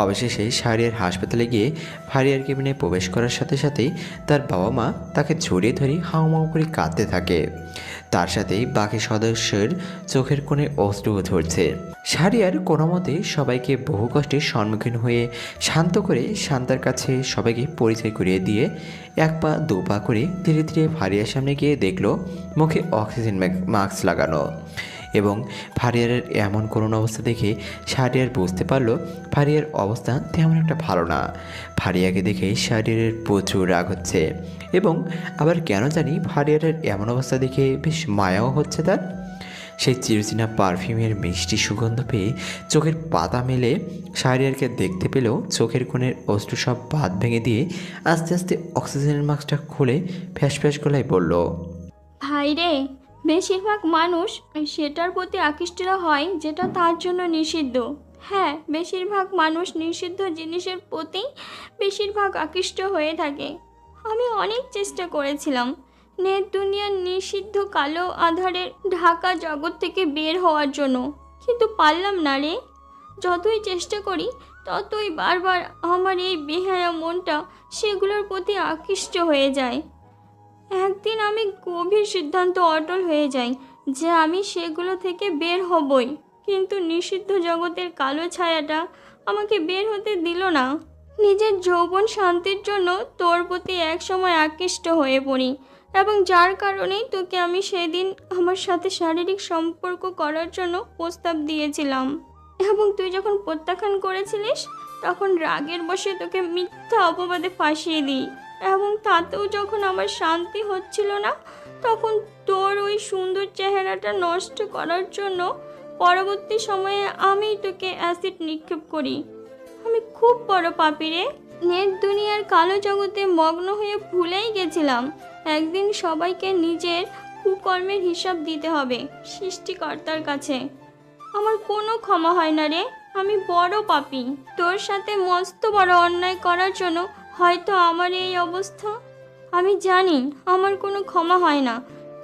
অবশেষে শাহরিয়ার হাসপাতালে গিয়ে ফারিয়ার কেবিনে প্রবেশ করার সাথে সাথেই তার বাবা মা তাকে জড়িয়ে ধরে হাউমাউ করে কাঁদতে থাকে। তার সাথেই বাকি সদস্যের চোখের কোণে অশ্রু ঝরছে। শাহরিয়ার কোনো মতে সবাইকে বহু কষ্টের সম্মুখীন হয়ে শান্ত করে শান্তার কাছে সবাইকে পরিচয় করিয়ে দিয়ে এক পা দু পা করে ধীরে ধীরে ফারিয়ার সামনে গিয়ে দেখল মুখে অক্সিজেন মাস্ক লাগানো এবং ফারিয়ারের এমন করুণ অবস্থা দেখে শাহরিয়ার বুঝতে পারল ফারিয়ার অবস্থা তেমন একটা ভালো না। ফারিয়াকে দেখে শাহরিয়ারের প্রচুর রাগ হচ্ছে এবং আবার কেন জানি ফারিয়ারের এমন অবস্থা দেখে বেশ মায়াও হচ্ছে তার। সেই চিরচিনা পারফিউমের মিষ্টি সুগন্ধ পেয়ে চোখের পাতা মেলে শাহরিয়ারকে দেখতে পেলেও চোখের কোণের অশ্রু সব বাদ ভেঙে দিয়ে আস্তে আস্তে অক্সিজেনের মাস্কটা খুলে ফ্যাস ফ্যাস গলায় বলল, ভাই রে, বেশিরভাগ মানুষ সেটার প্রতি আকৃষ্টরা হয় যেটা তার জন্য নিষিদ্ধ। হ্যাঁ, বেশিরভাগ মানুষ নিষিদ্ধ জিনিসের প্রতি বেশিরভাগ আকৃষ্ট হয়ে থাকে। আমি অনেক চেষ্টা করেছিলাম নেট দুনিয়ার নিষিদ্ধ কালো আধারের ঢাকা জগৎ থেকে বের হওয়ার জন্য, কিন্তু পারলাম না রে। যতই চেষ্টা করি ততই বারবার আমার এই বেহায়া মনটা সেগুলোর প্রতি আকৃষ্ট হয়ে যায়। একদিন আমি গভীর সিদ্ধান্ত অটল হয়ে যাই যে আমি সেগুলো থেকে বের হবই, কিন্তু নিষিদ্ধ জগতের কালো ছায়াটা আমাকে বের হতে দিল না। নিজের যৌবন শান্তির জন্য তোর প্রতি একসময় আকৃষ্ট হয়ে পড়ি এবং যার কারণেই তোকে আমি সেদিন আমার সাথে শারীরিক সম্পর্ক করার জন্য প্রস্তাব দিয়েছিলাম এবং তুই যখন প্রত্যাখ্যান করেছিলিস তখন রাগের বশে তোকে মিথ্যা অপবাদে ফাঁসিয়ে দিই এবং তাতেও যখন আমার শান্তি হচ্ছিল না তখন তোর ওই সুন্দর চেহারাটা নষ্ট করার জন্য পরবর্তী সময়ে আমি তোকে অ্যাসিড নিক্ষেপ করি। আমি খুব বড় পাপী রে। নেট দুনিয়ার কালো জগতে মগ্ন হয়ে ভুলেই গেছিলাম একদিন সবাইকে নিজের কুকর্মের হিসাব দিতে হবে সৃষ্টিকর্তার কাছে। আমার কোনো ক্ষমা হয় না রে, আমি বড় পাপী। তোর সাথে মস্ত বড় অন্যায় করার জন্য হয়তো আমার এই অবস্থা। আমি জানি আমার কোনো ক্ষমা হয় না,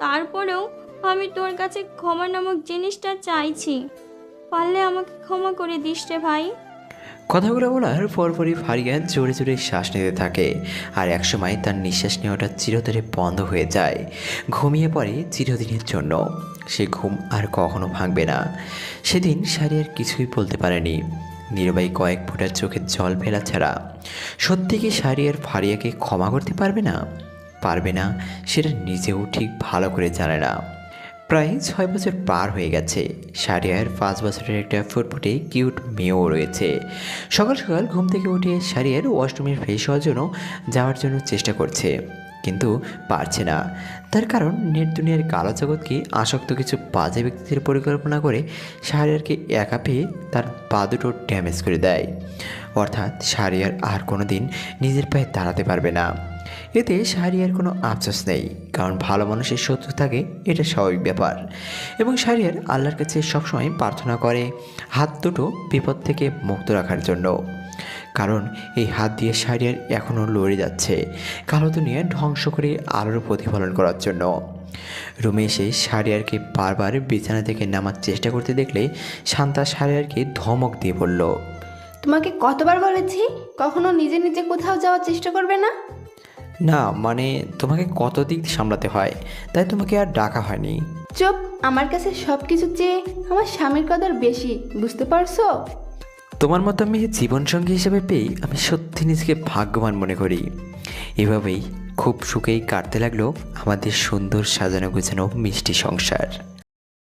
তারপরেও আমি তোর কাছে ক্ষমা নামক জিনিসটা চাইছি। পারলে আমাকে ক্ষমা করে দিস রে ভাই। কথাগুলো বলার পরপরই ফারিয়া জোরে জোরে শ্বাস নিতে থাকে, আর একসময় তার নিঃশ্বাস নেওয়াটা চিরতরে বন্ধ হয়ে যায়। ঘুমিয়ে পড়ে চিরদিনের জন্য। সে ঘুম আর কখনো ভাঙবে না। সেদিন শারিয়ার কিছুই বলতে পারেনি, নীরবাই কয়েক ফোঁটা চোখের জল ফেলা ছাড়া। সত্যি কি শারিয়ার ফারিয়াকে ক্ষমা করতে পারবে না? পারবে না, সেটা নিজেও ঠিক ভালো করে জানে না। প্রায় 6 বছর পার হয়ে গেছে। শারিয়ার 5 বছরের একটা ফুটফুটে কিউট মেয়েও রয়েছে। সকাল সকাল ঘুম থেকে উঠে শারিয়ার ওয়াশরুমে ফ্রেশ হওয়ার জন্য যাওয়ার জন্য চেষ্টা করছে, কিন্তু পারছে না। তার কারণ নেট দুনিয়ার কালো জগৎকে আসক্ত কিছু বাজে ব্যক্তিদের পরিকল্পনা করে শারিয়ারকে একা পেয়ে তার পা দুটো ড্যামেজ করে দেয়। অর্থাৎ শারিয়ার আর কোনো দিন নিজের পায়ে দাঁড়াতে পারবে না। এতে শারিয়ার কোনো আফসোস নেই, কারণ ভালো মানুষের শত্রু থাকে, এটা স্বাভাবিক ব্যাপার। এবং শারিয়ার আল্লাহর কাছে সবসময় প্রার্থনা করে হাত দুটো বিপদ থেকে মুক্ত রাখার জন্য, কারণ এই হাত দিয়ে শারিয়ার এখনও লড়ে যাচ্ছে কালো দুনিয়া ধ্বংস করে আলোর প্রতিফলন করার জন্য। রুমে এসে শারিয়ারকে বারবার বিছানা থেকে নামার চেষ্টা করতে দেখলে শান্তা শারিয়ারকে ধমক দিয়ে বলল, তোমাকে কতবার বলেছি কখনো নিজে নিজে কোথাও যাওয়ার চেষ্টা করবে না। না মানে তোমাকে কত দিক সামলাতে হয়, তাই তোমাকে আর ডাকা হয়নি। চুপ, আমার কাছে সব কিছু চেয়ে আমার স্বামীর কদর বেশি, বুঝতে পারছো? তোমার মতো মেয়ে জীবনসঙ্গী হিসেবে পেয়ে আমি সত্যি নিজেকে ভাগ্যবান মনে করি। এভাবেই খুব সুখেই কাটতে লাগলো আমাদের সুন্দর সাজানো গোছানো মিষ্টি সংসার।